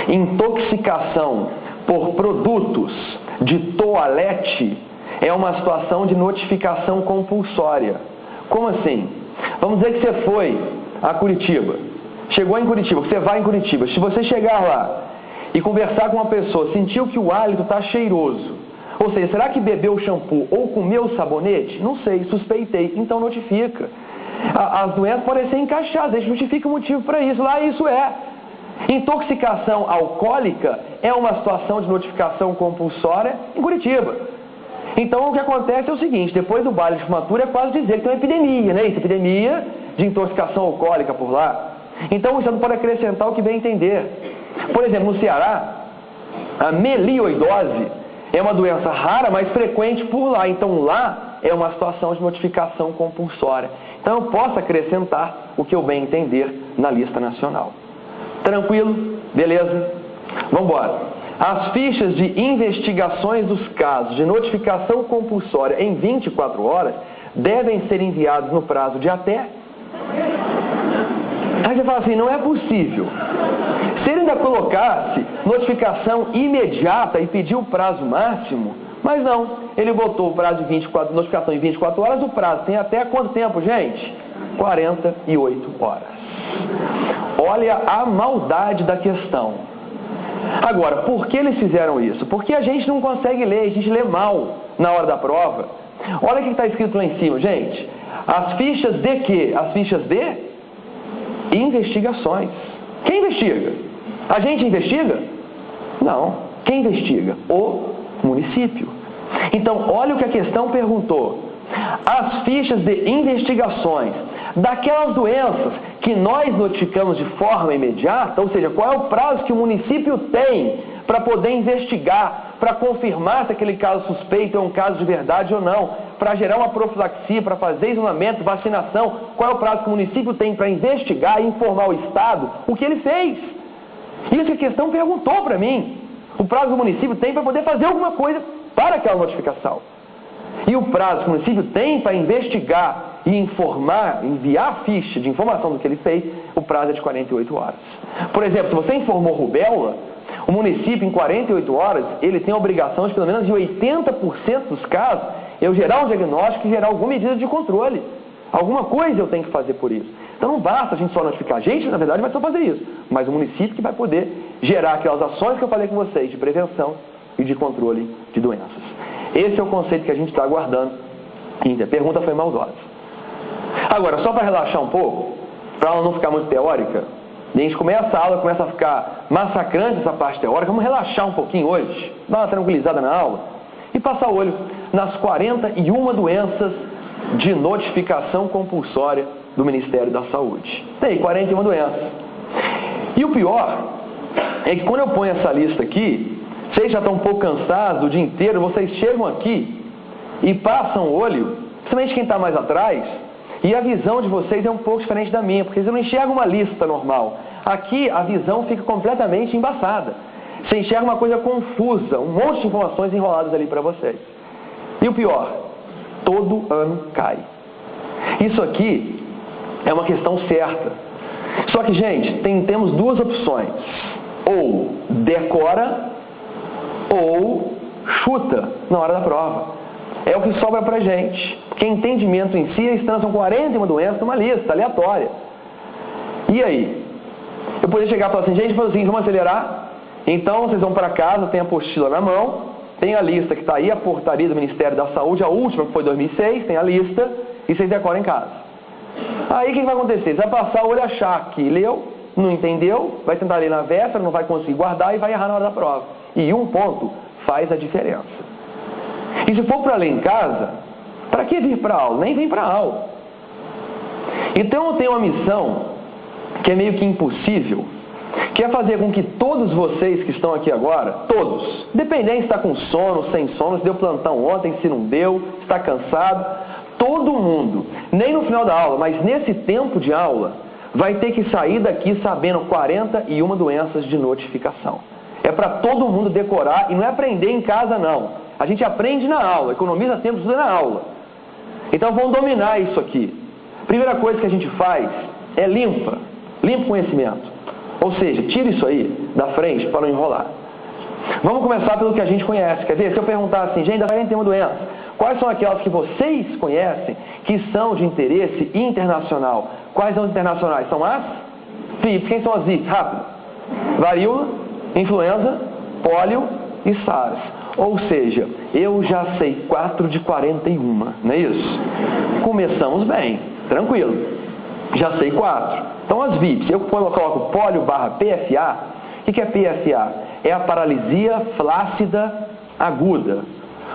intoxicação por produtos de toalete é uma situação de notificação compulsória. Como assim? Vamos dizer que você foi a Curitiba, chegou em Curitiba, você vai em Curitiba, se você chegar lá e conversar com uma pessoa, sentiu que o hálito está cheiroso, ou seja, será que bebeu shampoo ou comeu sabonete? Não sei, suspeitei, então notifica. As doenças podem ser encaixadas, justifica o motivo para isso, lá isso é. Intoxicação alcoólica é uma situação de notificação compulsória em Curitiba. Então o que acontece é o seguinte, depois do baile de formatura é quase dizer que tem uma epidemia, né? Isso, epidemia de intoxicação alcoólica por lá. Então isso não pode acrescentar o que bem entender. Por exemplo, no Ceará, a melioidose é uma doença rara, mas frequente por lá. Então lá é uma situação de notificação compulsória. Então eu posso acrescentar o que eu bem entender na lista nacional. Tranquilo? Beleza? Vamos embora. As fichas de investigações dos casos de notificação compulsória em 24 horas devem ser enviadas no prazo de até... Aí você fala assim, não é possível. Se ele ainda colocasse notificação imediata e pediu o prazo máximo, mas não, ele botou o prazo de 24, notificação em 24 horas, o prazo tem até quanto tempo, gente? 48 horas. Olha a maldade da questão. Agora, por que eles fizeram isso? Porque a gente não consegue ler, a gente lê mal na hora da prova. Olha o que está escrito lá em cima, gente. As fichas de quê? As fichas de investigações. Quem investiga? A gente investiga? Não. Quem investiga? O município. Então, olha o que a questão perguntou. As fichas de investigações daquelas doenças que nós notificamos de forma imediata, ou seja, qual é o prazo que o município tem para poder investigar, para confirmar se aquele caso suspeito é um caso de verdade ou não, para gerar uma profilaxia, para fazer isolamento, vacinação, qual é o prazo que o município tem para investigar e informar o Estado o que ele fez? Isso que a questão perguntou para mim. O prazo que o município tem para poder fazer alguma coisa para aquela notificação. E o prazo que o município tem para investigar e informar, enviar a ficha de informação do que ele fez, o prazo é de 48 horas. Por exemplo, se você informou rubéola, o município em 48 horas, ele tem a obrigação de, pelo menos em 80% dos casos, eu gerar um diagnóstico e gerar alguma medida de controle. Alguma coisa eu tenho que fazer por isso. Então não basta a gente só notificar. A gente, na verdade, vai só fazer isso. Mas o município que vai poder gerar aquelas ações que eu falei com vocês, de prevenção e de controle de doenças. Esse é o conceito que a gente está aguardando. A pergunta foi maldosa. Agora, só para relaxar um pouco, para ela não ficar muito teórica, e a gente começa a aula, começa a ficar massacrante essa parte teórica, vamos relaxar um pouquinho hoje, dar uma tranquilizada na aula, e passar o olho nas 41 doenças de notificação compulsória do Ministério da Saúde. Tem 41 doenças. E o pior é que quando eu ponho essa lista aqui, vocês já estão um pouco cansados o dia inteiro, vocês chegam aqui e passam o olho, principalmente quem está mais atrás, e a visão de vocês é um pouco diferente da minha, porque vocês não enxergam uma lista normal. Aqui a visão fica completamente embaçada. Você enxerga uma coisa confusa, um monte de informações enroladas ali para vocês. E o pior, todo ano cai. Isso aqui é uma questão certa. Só que, gente, temos duas opções. Ou decora, ou chuta na hora da prova. É o que sobra pra gente. Porque entendimento em si, eles são 41 doenças numa lista aleatória. E aí? Eu poderia chegar e falar assim, gente, vamos acelerar. Então, vocês vão para casa, tem a apostila na mão, tem a lista que está aí, a portaria do Ministério da Saúde, a última, que foi 2006, tem a lista, e vocês decoram em casa. Aí, o que vai acontecer? Você vai passar o olho, achar que leu, não entendeu, vai tentar ler na véspera, não vai conseguir guardar e vai errar na hora da prova. E um ponto faz a diferença. E se for para ler em casa, para que vir para a aula? Nem vem para a aula. Então, eu tenho uma missão que é meio que impossível, que é fazer com que todos vocês que estão aqui agora, todos, independente se está com sono, sem sono, se deu plantão ontem, se não deu, se está cansado, todo mundo, nem no final da aula, mas nesse tempo de aula, vai ter que sair daqui sabendo 41 doenças de notificação. É para todo mundo decorar e não é aprender em casa, não. A gente aprende na aula, economiza tempo, estuda na aula. Então vamos dominar isso aqui. Primeira coisa que a gente faz é limpa o conhecimento. Ou seja, tira isso aí da frente para não enrolar. Vamos começar pelo que a gente conhece. Quer ver? Se eu perguntar assim, gente, da 41 doenças, quais são aquelas que vocês conhecem que são de interesse internacional? Quais são as internacionais? São as VIPs. Quem são as VIPs? Rápido. Varíola, influenza, pólio e SARS. Ou seja, eu já sei 4 de 41, não é isso? Começamos bem, tranquilo. Já sei 4. Então as VIPs, eu coloco pólio / PFA. O que é PFA? É a paralisia flácida aguda.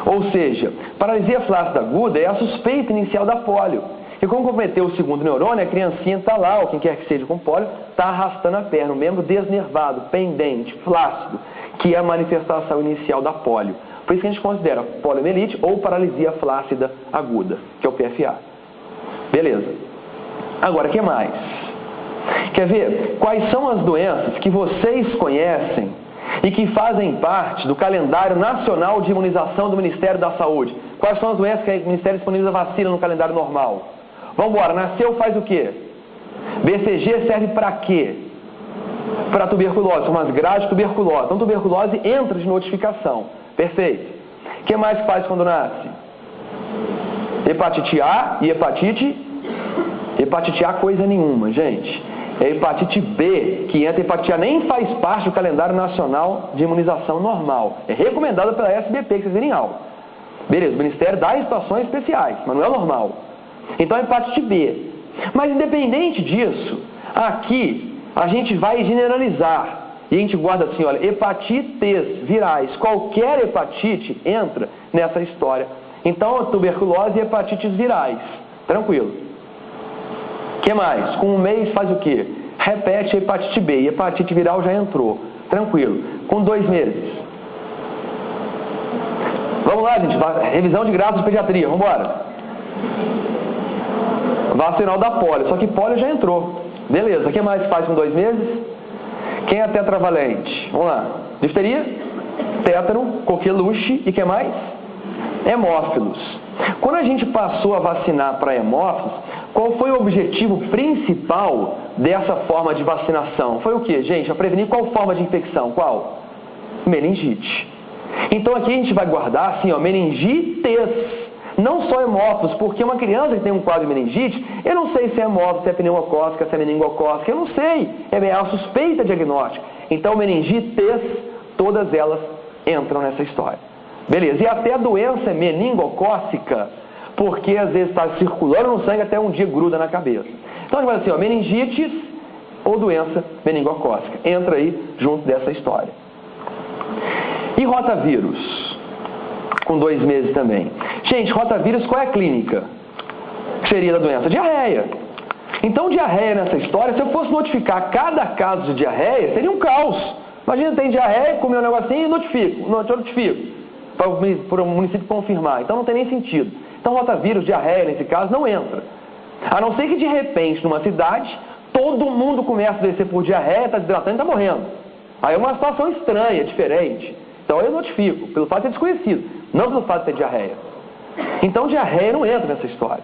Ou seja, paralisia flácida aguda é a suspeita inicial da pólio. E como comprometeu o segundo neurônio, a criancinha está lá, ou quem quer que seja com pólio, está arrastando a perna, o membro desnervado, pendente, flácido, que é a manifestação inicial da pólio. Por isso que a gente considera poliomielite ou paralisia flácida aguda, que é o PFA. Beleza. Agora, o que mais? Quer ver? Quais são as doenças que vocês conhecem e que fazem parte do calendário nacional de imunização do Ministério da Saúde? Quais são as doenças que o Ministério disponibiliza vacina no calendário normal? Vamos embora. Nasceu, faz o quê? BCG serve para quê? Para tuberculose, são umas grades de tuberculose. Então, tuberculose entra de notificação. Perfeito. O que mais faz quando nasce? Hepatite A e Hepatite A coisa nenhuma, gente. É hepatite B, que entra. Hepatite A nem faz parte do calendário nacional de imunização normal. É recomendado pela SBP, que vocês verem em aula. Beleza, o Ministério dá em situações especiais, mas não é normal. Então, hepatite B. Mas, independente disso, aqui a gente vai generalizar. E a gente guarda assim, olha, hepatites virais. Qualquer hepatite entra nessa história. Então, tuberculose e hepatites virais. Tranquilo. O que mais? Com um mês faz o quê? Repete a hepatite B. E hepatite viral já entrou. Tranquilo. Com 2 meses. Vamos lá, gente. Revisão de graus de pediatria. Vamos embora. Vacinal da pólio. Só que pólio já entrou. Beleza. O que mais faz com 2 meses? Quem é tetravalente? Vamos lá. Difteria, tétano, coqueluche e o que mais? Hemófilos. Quando a gente passou a vacinar para hemófilos, qual foi o objetivo principal dessa forma de vacinação? Foi o quê, gente? A prevenir qual forma de infecção? Qual? Meningite. Então aqui a gente vai guardar assim, ó, meningites. Não só hemófilos, porque uma criança que tem um quadro de meningite, eu não sei se é hemófilo, se é pneumocócica, se é meningocócica, eu não sei. É a suspeita diagnóstica. Então, meningites, todas elas entram nessa história. Beleza. E até a doença meningocócica porque às vezes está circulando no sangue até um dia gruda na cabeça. Então a gente vai assim, ó, meningite ou doença meningocócica. Entra aí junto dessa história. E rotavírus? Com 2 meses também. Gente, rotavírus, qual é a clínica? Que seria da doença? Diarreia. Então, diarreia nessa história, se eu fosse notificar cada caso de diarreia, seria um caos. Imagina, tem diarreia, comer um negocinho e notifico. Para o município confirmar. Então, não tem nem sentido. Então, rotavírus, diarreia, nesse caso, não entra. A não ser que, de repente, numa cidade, todo mundo começa a descer por diarreia, está desidratando e está morrendo. Aí é uma situação estranha, diferente. Então, eu notifico, pelo fato de ser desconhecido, não pelo fato de ter diarreia. Então, diarreia não entra nessa história.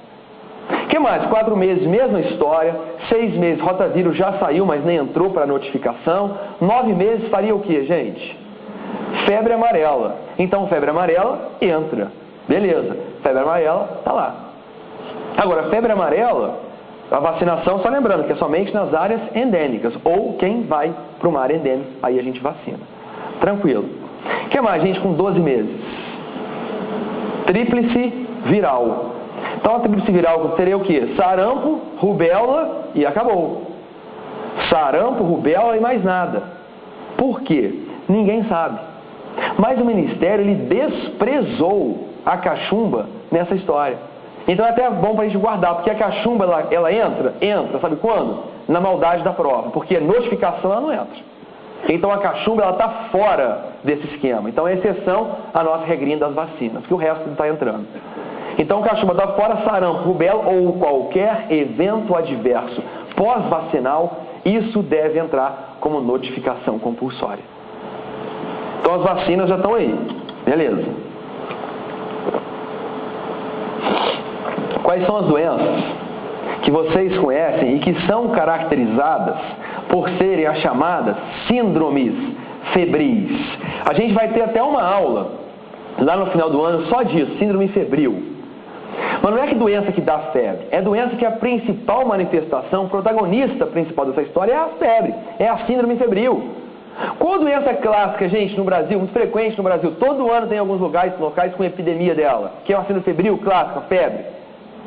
O que mais? 4 meses, mesma história. 6 meses, rotavírus já saiu, mas nem entrou para notificação. 9 meses faria o que, gente? Febre amarela. Então, febre amarela entra. Beleza. Febre amarela está lá. Agora, febre amarela, a vacinação, só lembrando que é somente nas áreas endêmicas. Ou quem vai para o mar endêmico, aí a gente vacina. Tranquilo. O que mais, gente, com 12 meses? Tríplice viral. Então, a tríplice viral seria o quê? Sarampo, rubéola e acabou. Sarampo, rubéola e mais nada. Por quê? Ninguém sabe. Mas o Ministério, ele desprezou a cachumba nessa história. Então, é até bom para a gente guardar, porque a cachumba, ela entra, sabe quando? Na maldade da prova, porque notificação ela não entra. Então, a cachumba, ela está fora desse esquema. Então, é exceção à nossa regrinha das vacinas, que o resto não está entrando. Então, cachumba está fora, sarampo, rubéola ou qualquer evento adverso pós-vacinal, isso deve entrar como notificação compulsória. Então, as vacinas já estão aí. Beleza. Quais são as doenças que vocês conhecem e que são caracterizadas por serem as chamadas síndromes febris? A gente vai ter até uma aula lá no final do ano só disso, síndrome febril. Mas não é que doença que dá febre, é doença que a principal manifestação, o protagonista principal dessa história é a febre, é a síndrome febril. Qual doença clássica, gente, no Brasil, muito frequente no Brasil, todo ano tem alguns locais com epidemia dela, que é uma síndrome febril clássica, febre?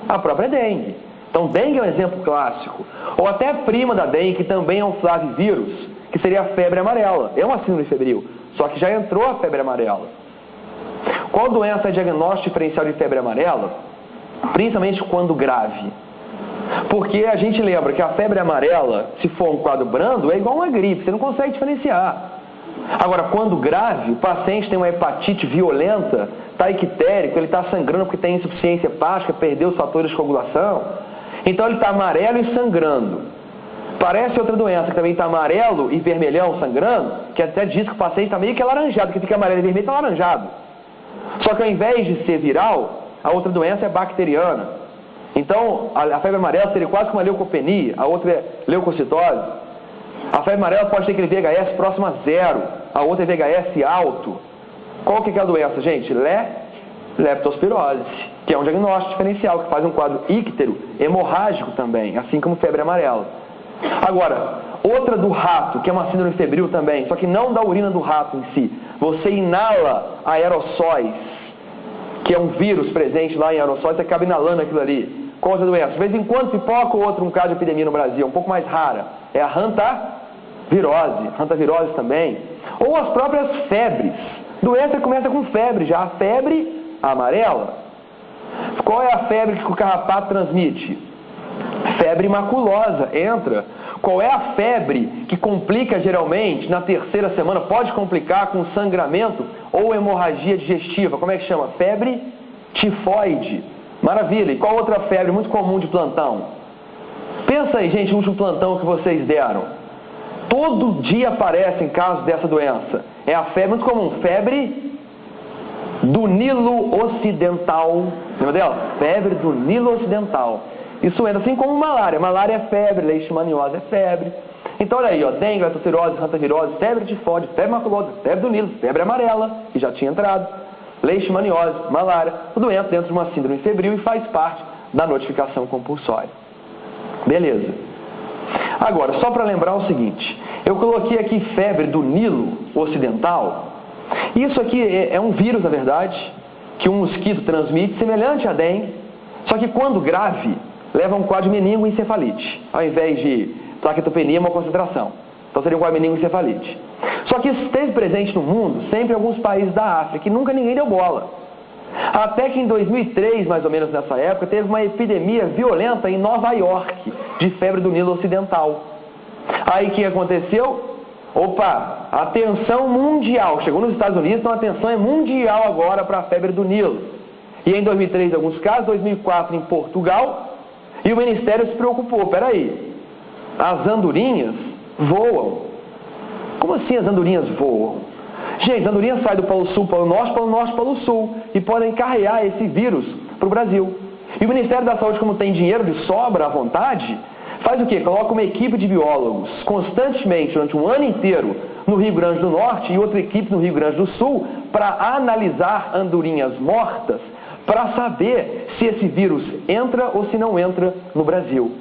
A própria dengue. Então, dengue é um exemplo clássico. Ou até prima da dengue, que também é um flavivírus, que seria a febre amarela. É uma síndrome febril, só que já entrou a febre amarela. Qual doença é diagnóstico diferencial de febre amarela? Principalmente quando grave. Porque a gente lembra que a febre amarela, se for um quadro brando, é igual uma gripe, você não consegue diferenciar. Agora, quando grave, o paciente tem uma hepatite violenta, está ictérico, ele está sangrando porque tem insuficiência hepática, perdeu os fatores de coagulação. Então ele está amarelo e sangrando. Parece outra doença que também está amarelo e vermelhão sangrando, que até diz que o paciente está meio que alaranjado, que fica amarelo e vermelho está alaranjado. Só que ao invés de ser viral, a outra doença é bacteriana. Então, a febre amarela seria quase como uma leucopenia, a outra é leucocitose. A febre amarela pode ter aquele VHS próximo a 0, a outra é VHS alto. Qual que é a doença, gente? Leptospirose, que é um diagnóstico diferencial, que faz um quadro íctero, hemorrágico também, assim como febre amarela. Agora, outra do rato, que é uma síndrome febril também, só que não da urina do rato em si. Você inala aerossóis, que é um vírus presente lá em aerossóis, você acaba inalando aquilo ali. Qual outra doença? De vez em quando pipoca ou outro um caso de epidemia no Brasil, um pouco mais rara. É a hantavirose também. Ou as próprias febres. Doença que começa com febre já, a febre amarela. Qual é a febre que o carrapato transmite? Febre maculosa, entra. Qual é a febre que complica geralmente na 3ª semana? Pode complicar com sangramento ou hemorragia digestiva. Como é que chama? Febre tifoide. Maravilha. E qual outra febre muito comum de plantão? Pensa aí, gente, no último plantão que vocês deram. Todo dia aparecem casos dessa doença. É a febre muito comum. Febre do Nilo Ocidental. Lembra dela? Febre do Nilo Ocidental. Isso entra assim como malária. Malária é febre, leishmaniose é febre. Então olha aí, ó, dengue, leptospirose, hantavirose, febre tifoide, febre maculosa, febre do Nilo, febre amarela, que já tinha entrado, leishmaniose, malária, tudo entra dentro de uma síndrome febril e faz parte da notificação compulsória. Beleza. Agora, só para lembrar o seguinte, eu coloquei aqui febre do Nilo Ocidental. Isso aqui é um vírus, na verdade, que um mosquito transmite, semelhante à dengue. Só que quando grave, leva a um quadro de meningoencefalite, ao invés de plaquetopenia, uma concentração. Então seria um quadro de meningoencefalite. Só que isso esteve presente no mundo, sempre em alguns países da África, que nunca ninguém deu bola. Até que em 2003, mais ou menos nessa época, teve uma epidemia violenta em Nova York, de febre do Nilo Ocidental. Aí o que aconteceu? Opa, atenção mundial. Chegou nos Estados Unidos, então a atenção é mundial agora para a febre do Nilo. E em 2003 em alguns casos, 2004 em Portugal, e o Ministério se preocupou. Peraí, as andorinhas voam. Como assim as andorinhas voam? Gente, as andorinhas saem do Polo Sul para o Norte, para o Sul, e podem carregar esse vírus para o Brasil. E o Ministério da Saúde, como tem dinheiro de sobra à vontade, faz o quê? Coloca uma equipe de biólogos constantemente, durante um ano inteiro, no Rio Grande do Norte e outra equipe no Rio Grande do Sul, para analisar andorinhas mortas, para saber se esse vírus entra ou se não entra no Brasil.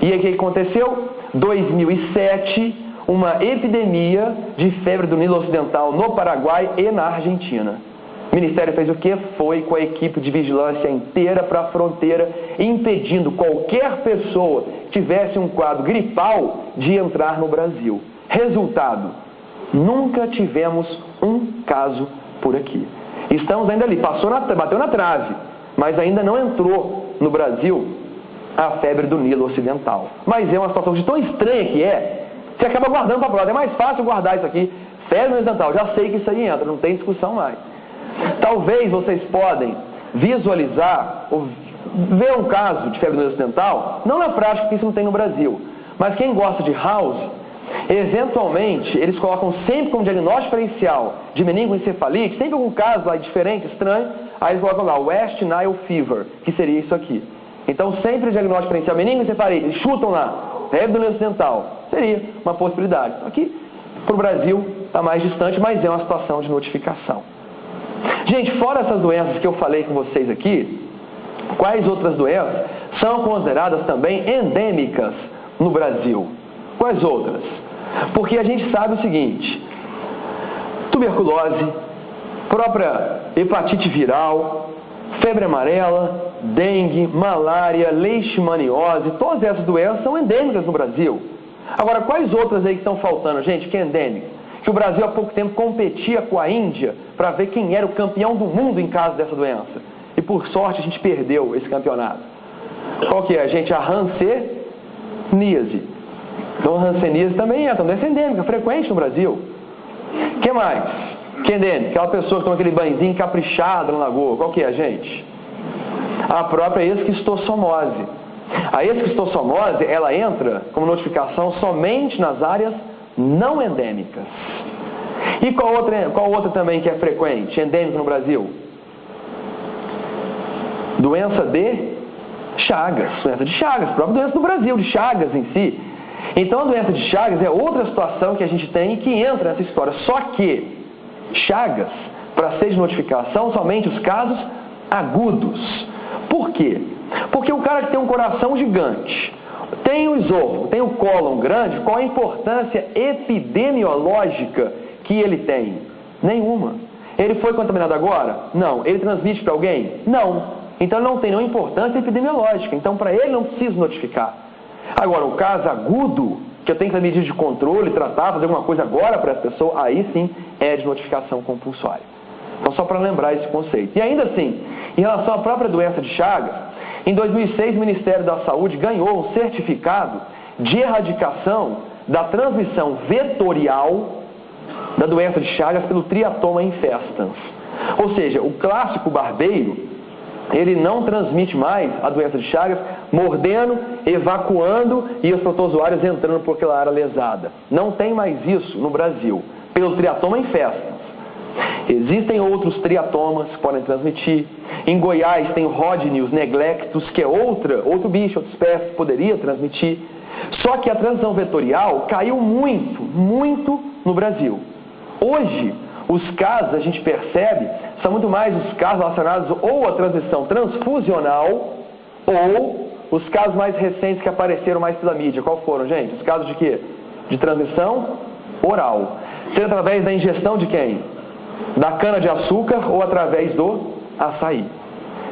E aí o que aconteceu? 2007, uma epidemia de febre do Nilo Ocidental no Paraguai e na Argentina. O Ministério fez o quê? Foi com a equipe de vigilância inteira para a fronteira, impedindo qualquer pessoa que tivesse um quadro gripal de entrar no Brasil. Resultado, nunca tivemos um caso por aqui. Estamos ainda ali, bateu na trave, mas ainda não entrou no Brasil a febre do Nilo Ocidental. Mas é uma situação de tão estranha que você acaba guardando para a prova. É mais fácil guardar isso aqui, febre do Nilo Ocidental, já sei que isso aí entra, não tem discussão mais. Talvez vocês podem visualizar, ou ver um caso de febre do Nilo Ocidental, não na prática, porque isso não tem no Brasil, mas quem gosta de House, eventualmente, eles colocam sempre como diagnóstico diferencial de meningoencefalite, sempre algum caso lá diferente, estranho, aí eles colocam lá West Nile Fever, que seria isso aqui. Então, sempre o diagnóstico diferencial meningoencefalite, eles chutam lá, febre do Nilo Ocidental, seria uma possibilidade. Aqui, para o Brasil, está mais distante, mas é uma situação de notificação. Gente, fora essas doenças que eu falei com vocês aqui, quais outras doenças são consideradas também endêmicas no Brasil? Quais outras? Porque a gente sabe o seguinte, tuberculose, própria hepatite viral, febre amarela, dengue, malária, leishmaniose, todas essas doenças são endêmicas no Brasil. Agora, quais outras aí que estão faltando, gente, que é endêmica? Que o Brasil há pouco tempo competia com a Índia para ver quem era o campeão do mundo em caso dessa doença. E por sorte a gente perdeu esse campeonato. Qual que é, gente? A hanseníase. Então a hanseníase também é uma doença endêmica, frequente no Brasil. O que mais? Que é endêmica? Aquela pessoa que toma aquele banhozinho caprichado na lagoa. Qual que é, gente? A própria esquistossomose. A esquistossomose, ela entra como notificação somente nas áreas não endêmicas. E qual outra também que é frequente, endêmica no Brasil? Doença de Chagas. Doença de Chagas, própria doença do Brasil, de Chagas em si. Então a doença de Chagas é outra situação que a gente tem e que entra nessa história. Só que Chagas, para ser de notificação, somente os casos agudos. Por quê? Porque o cara que tem um coração gigante, tem o esôfago, tem o cólon grande, qual a importância epidemiológica que ele tem? Nenhuma. Ele foi contaminado agora? Não. Ele transmite para alguém? Não. Então não tem nenhuma importância epidemiológica. Então para ele não precisa notificar. Agora, o caso agudo, que eu tenho que ter medida de controle, tratar, fazer alguma coisa agora para essa pessoa, aí sim é de notificação compulsória. Então só para lembrar esse conceito. E ainda assim, em relação à própria doença de Chagas, em 2006 o Ministério da Saúde ganhou um certificado de erradicação da transmissão vetorial da doença de Chagas pelo triatoma infestans. Ou seja, o clássico barbeiro, ele não transmite mais a doença de Chagas mordendo, evacuando e os protozoários entrando por aquela área lesada. Não tem mais isso no Brasil, pelo triatoma infestans. Existem outros triatomas que podem transmitir. Em Goiás tem o Rhodnius neglectus, que é outro bicho, outra espécie que poderia transmitir. Só que a transmissão vetorial caiu muito no Brasil. Hoje, os casos, a gente percebe, são muito mais os casos relacionados ou à transmissão transfusional ou os casos mais recentes que apareceram mais pela mídia. Qual foram, gente? Os casos de quê? De transmissão oral. Seja através da ingestão de quem? Da cana-de-açúcar ou através do açaí.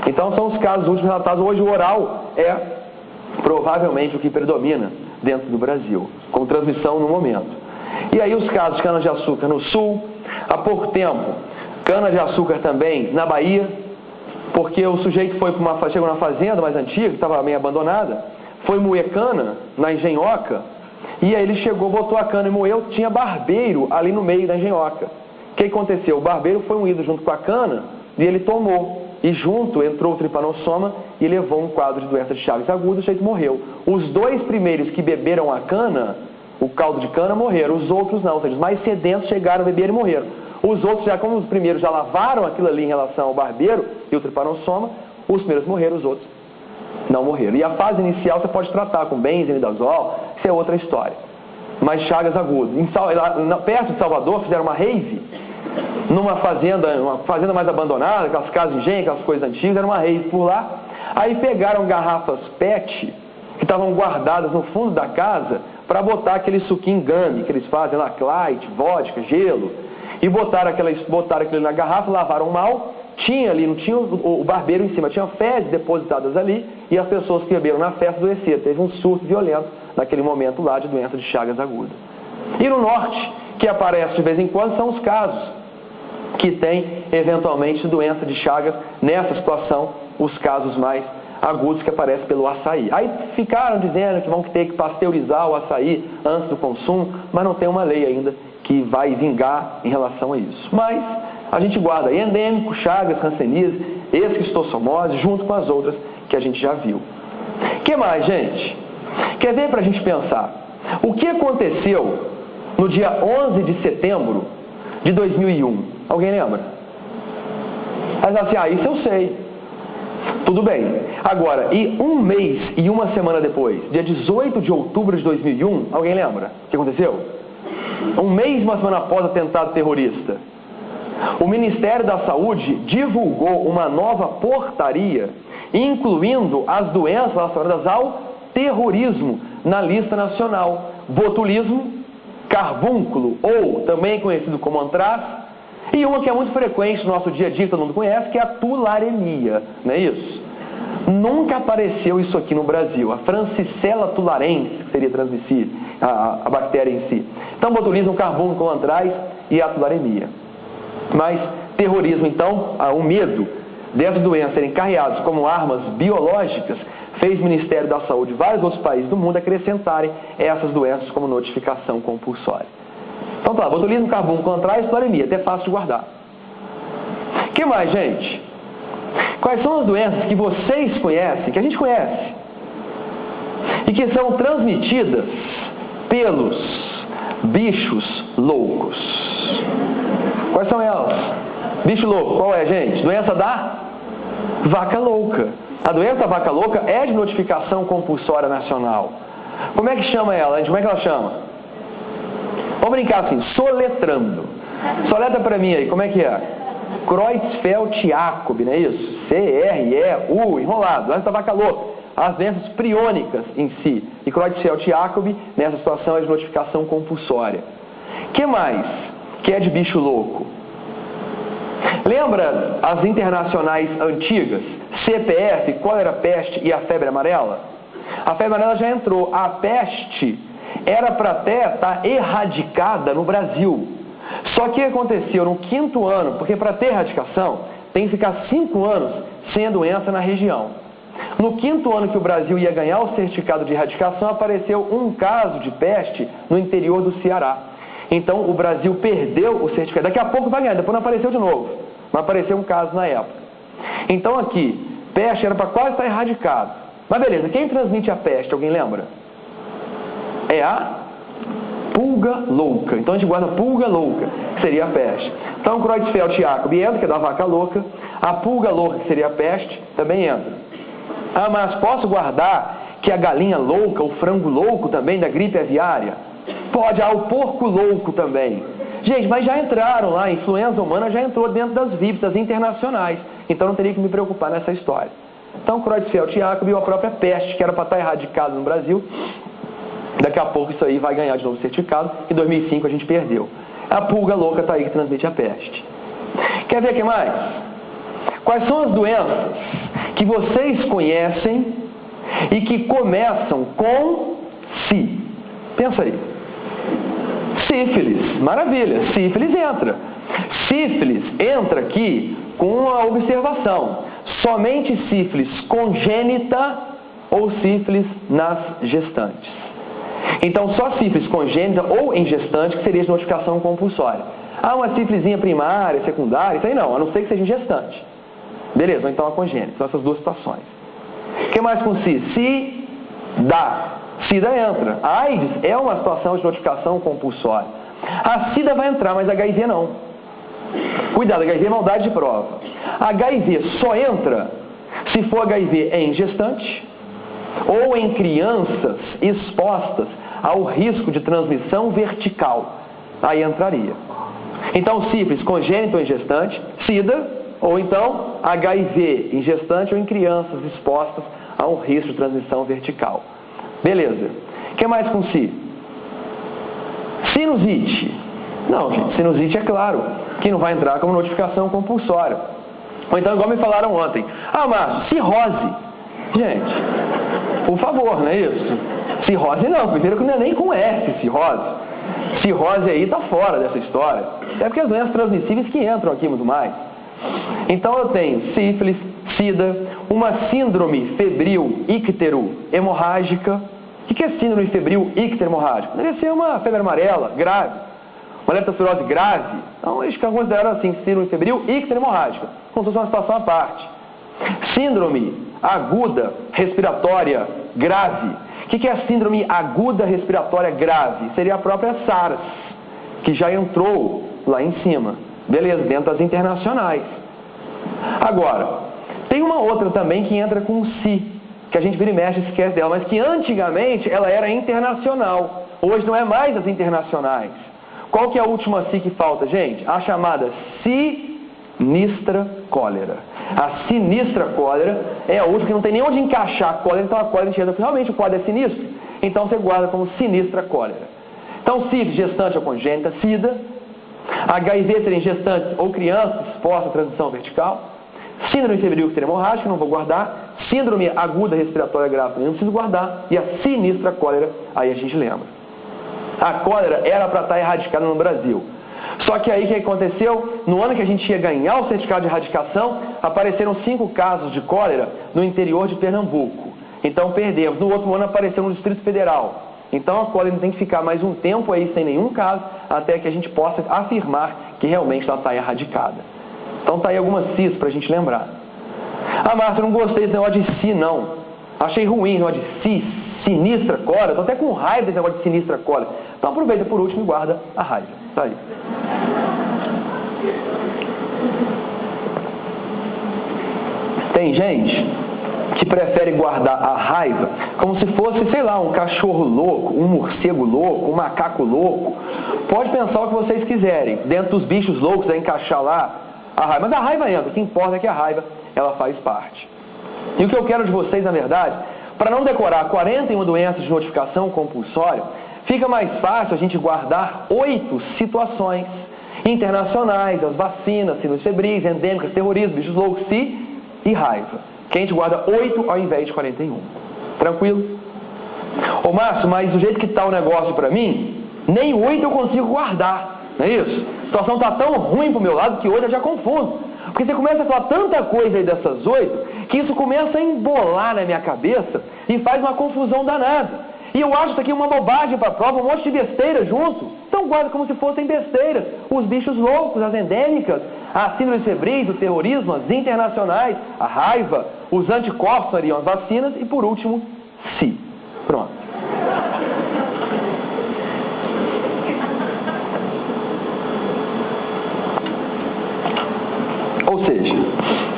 Então são os casos últimos relatados. Hoje o oral é provavelmente o que predomina dentro do Brasil, com transmissão no momento. E aí os casos de cana-de-açúcar no sul, há pouco tempo, cana-de-açúcar também na Bahia, porque o sujeito chegou na fazenda mais antiga, que estava meio abandonada, foi moer cana na engenhoca, e aí ele chegou, botou a cana e moeu, tinha barbeiro ali no meio da engenhoca. O que aconteceu? O barbeiro foi moído junto com a cana e ele tomou. E junto entrou o tripanossoma e levou um quadro de doença de Chagas aguda, o sujeito morreu. Os 2 primeiros que beberam a cana, o caldo de cana, morreram. Os outros não, os mais sedentos chegaram a beber e morreram. Os outros, já como os primeiros já lavaram aquilo ali em relação ao barbeiro e o tripanossoma, os primeiros morreram, os outros não morreram. E a fase inicial você pode tratar com benzenidazol, isso é outra história. Mas Chagas agudo. Perto de Salvador fizeram uma rave, numa fazenda mais abandonada, aquelas casas de engenho, aquelas coisas antigas, era uma rave por lá. Aí pegaram garrafas PET, que estavam guardadas no fundo da casa, para botar aquele suquinho gummy que eles fazem lá, Clyde, vodka, gelo. E botaram aquilo na garrafa, lavaram mal. Tinha ali, não tinha o barbeiro em cima, tinha fezes depositadas ali, e as pessoas que beberam na festa adoeceram. Teve um surto violento naquele momento lá de doença de Chagas aguda. E no norte, que aparece de vez em quando, são os casos que tem eventualmente doença de Chagas, nessa situação, os casos mais agudos que aparecem pelo açaí. Aí ficaram dizendo que vão ter que pasteurizar o açaí antes do consumo, mas não tem uma lei ainda que vai vingar em relação a isso. Mas a gente guarda aí endêmico, Chagas, hanseníase, esquistossomose, junto com as outras que a gente já viu. O que mais, gente? Quer ver para a gente pensar? O que aconteceu no dia 11 de setembro de 2001? Alguém lembra? Mas assim, isso eu sei. Tudo bem. Agora, e um mês e uma semana depois, dia 18 de outubro de 2001, alguém lembra o que aconteceu? Um mês e uma semana após o atentado terrorista, o Ministério da Saúde divulgou uma nova portaria, incluindo as doenças relacionadas ao terrorismo na lista nacional. Botulismo, carbúnculo, ou também conhecido como antraz, e uma que é muito frequente no nosso dia a dia, que todo mundo conhece, que é a tularemia, não é isso? Nunca apareceu isso aqui no Brasil, a Francisella tularensis, que seria transmissível, a bactéria em si. Então, botulismo, carbúnculo, antraz e a tularemia. Mas terrorismo, então, o medo dessas doenças serem carreadas como armas biológicas, fez o Ministério da Saúde e vários outros países do mundo acrescentarem essas doenças como notificação compulsória. Então tá, botulismo, carbúnculo, antraz e tularemia, até fácil de guardar. O que mais, gente? Quais são as doenças que vocês conhecem, que a gente conhece, e que são transmitidas pelos bichos loucos? Quais são elas? Bicho louco, qual é, gente? Doença da vaca louca. A doença da vaca louca é de notificação compulsória nacional. Como é que chama ela, gente? Como é que ela chama? Vamos brincar assim, soletrando. Soletra pra mim aí, como é que é? Creutzfeldt-Jakob, não é isso? C-R-E-U, enrolado. Doença da vaca louca. As doenças priônicas em si. E Creutzfeldt-Jakob, nessa situação, é de notificação compulsória. O que mais que é de bicho louco? Lembra as internacionais antigas? CPF, cólera, peste e a febre amarela? A febre amarela já entrou. A peste era para até estar erradicada no Brasil. Só que aconteceu no 5º ano, porque para ter erradicação tem que ficar 5 anos sem a doença na região. No 5º ano que o Brasil ia ganhar o certificado de erradicação, apareceu um caso de peste no interior do Ceará. Então o Brasil perdeu o certificado. Daqui a pouco vai ganhar, depois não apareceu de novo. Mas apareceu um caso na época. Então aqui, peste era para quase estar erradicado. Mas beleza, quem transmite a peste, alguém lembra? É a pulga louca. Então a gente guarda pulga louca, que seria a peste. Então Creutzfeldt-Jakob entra, que é da vaca louca. A pulga louca, que seria a peste, também entra. Ah, mas posso guardar que a galinha louca, o frango louco também, da gripe aviária? Pode, o porco louco também. Gente, mas já entraram lá, a influenza humana já entrou dentro das VIPs, das internacionais. Então não teria que me preocupar nessa história. Então Creutzfeldt-Jakob e a própria peste, que era para estar erradicado no Brasil, daqui a pouco isso aí vai ganhar de novo certificado. Em 2005 a gente perdeu. A pulga louca está aí que transmite a peste. Quer ver o que mais? Quais são as doenças que vocês conhecem e que começam com si. Pensa aí. Sífilis, maravilha, sífilis entra. Sífilis entra aqui com a observação: somente sífilis congênita ou sífilis nas gestantes. Então, só sífilis congênita ou em gestante que seria de notificação compulsória. Ah, uma sífilisinha primária, secundária, isso aí não, a não ser que seja em gestante. Beleza, ou então a congênita, são essas duas situações. O que mais com si? SIDA entra. A AIDS é uma situação de notificação compulsória. A SIDA vai entrar, mas a HIV não. Cuidado, HIV é maldade de prova. HIV só entra se for HIV em gestante ou em crianças expostas ao risco de transmissão vertical. Aí entraria. Então, sífilis congênito ou em gestante, SIDA, ou então HIV em gestante ou em crianças expostas a um risco de transmissão vertical. Beleza. O que mais com si? Sinusite. Não, gente, sinusite é claro que não vai entrar como notificação compulsória. Ou então, igual me falaram ontem: ah, Márcio, cirrose. Gente, por favor, não é isso? Cirrose não, primeiro que não é nem com S, cirrose. Cirrose aí está fora dessa história. É porque as doenças transmissíveis que entram aqui muito mais. Então eu tenho sífilis, SIDA, uma síndrome febril ictero-hemorrágica. O que é síndrome febril ictero-hemorrágica? Deve ser uma febre amarela grave, uma leptospirose grave. Então eles consideram assim, síndrome febril ictero-hemorrágica, como se fosse uma situação à parte. Síndrome aguda respiratória grave. O que é a síndrome aguda respiratória grave? Seria a própria SARS, que já entrou lá em cima. Beleza, dentro das internacionais. Agora, tem uma outra também que entra com si, que a gente vira e mexe e esquece dela, mas que antigamente ela era internacional. Hoje não é mais as internacionais. Qual que é a última si que falta, gente? A chamada sinistra cólera. A sinistra cólera é a última que não tem nem onde encaixar a cólera, então a cólera enxerga que realmente o quadro é sinistro. Então você guarda como sinistra cólera. Então, sífilis, gestante ou congênita, SIDA. HIV seria em gestantes ou crianças expostas à transmissão vertical. Síndrome febril ictero-hemorrágica, não vou guardar. Síndrome aguda respiratória grave, não preciso guardar. E a sinistra cólera, aí a gente lembra. A cólera era para estar erradicada no Brasil. Só que aí o que aconteceu? No ano que a gente ia ganhar o certificado de erradicação, apareceram 5 casos de cólera no interior de Pernambuco. Então perdemos. No outro ano apareceu no Distrito Federal. Então a cólera tem que ficar mais um tempo aí sem nenhum caso, até que a gente possa afirmar que realmente ela está erradicada. Então tá aí algumas CIS para a gente lembrar. Ah, Márcio, eu não gostei desse negócio de si, não. Achei ruim esse negócio de si, sinistra cólera. Estou até com raiva desse negócio de sinistra cólera. Então aproveita por último e guarda a raiva. Tá aí. Tem gente que prefere guardar a raiva como se fosse, sei lá, um cachorro louco, um morcego louco, um macaco louco. Pode pensar o que vocês quiserem. Dentro dos bichos loucos, é encaixar lá a raiva. Mas a raiva entra. O que importa é que a raiva, ela faz parte. E o que eu quero de vocês, na verdade, para não decorar 41 doenças de notificação compulsória, fica mais fácil a gente guardar 8 situações internacionais, as vacinas, síndromes febris, endêmicas, terrorismo, bichos loucos, e raiva. Que a gente guarda 8 ao invés de 41. Tranquilo? Ô Márcio, mas do jeito que está o negócio para mim, nem 8 eu consigo guardar. Não é isso? A situação está tão ruim pro meu lado que 8 eu já confundo. Porque você começa a falar tanta coisa aí dessas 8, que isso começa a embolar na minha cabeça e faz uma confusão danada. E eu acho isso aqui uma bobagem para a prova, um monte de besteira junto. Então guarda como se fossem besteiras. Os bichos loucos, as endêmicas, a síndrome febris, o terrorismo, as internacionais, a raiva, os anticorpos seriam as vacinas e, por último, si. Pronto. Ou seja,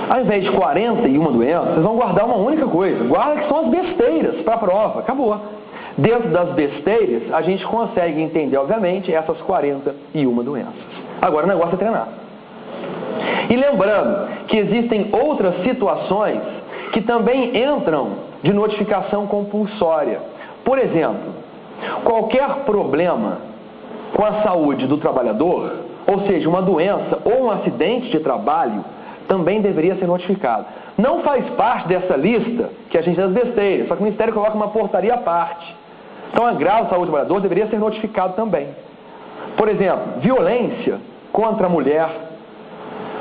ao invés de 41 doenças, vocês vão guardar uma única coisa. Guarda que são as besteiras para a prova. Acabou. Dentro das besteiras, a gente consegue entender, obviamente, essas 41 doenças. Agora o negócio é treinar. E lembrando que existem outras situações que também entram de notificação compulsória. Por exemplo, qualquer problema com a saúde do trabalhador, ou seja, uma doença ou um acidente de trabalho, também deveria ser notificado. Não faz parte dessa lista que a gente das besteiras, só que o Ministério coloca uma portaria à parte. Então, agravo à saúde do trabalhador deveria ser notificado também. Por exemplo, violência contra a mulher,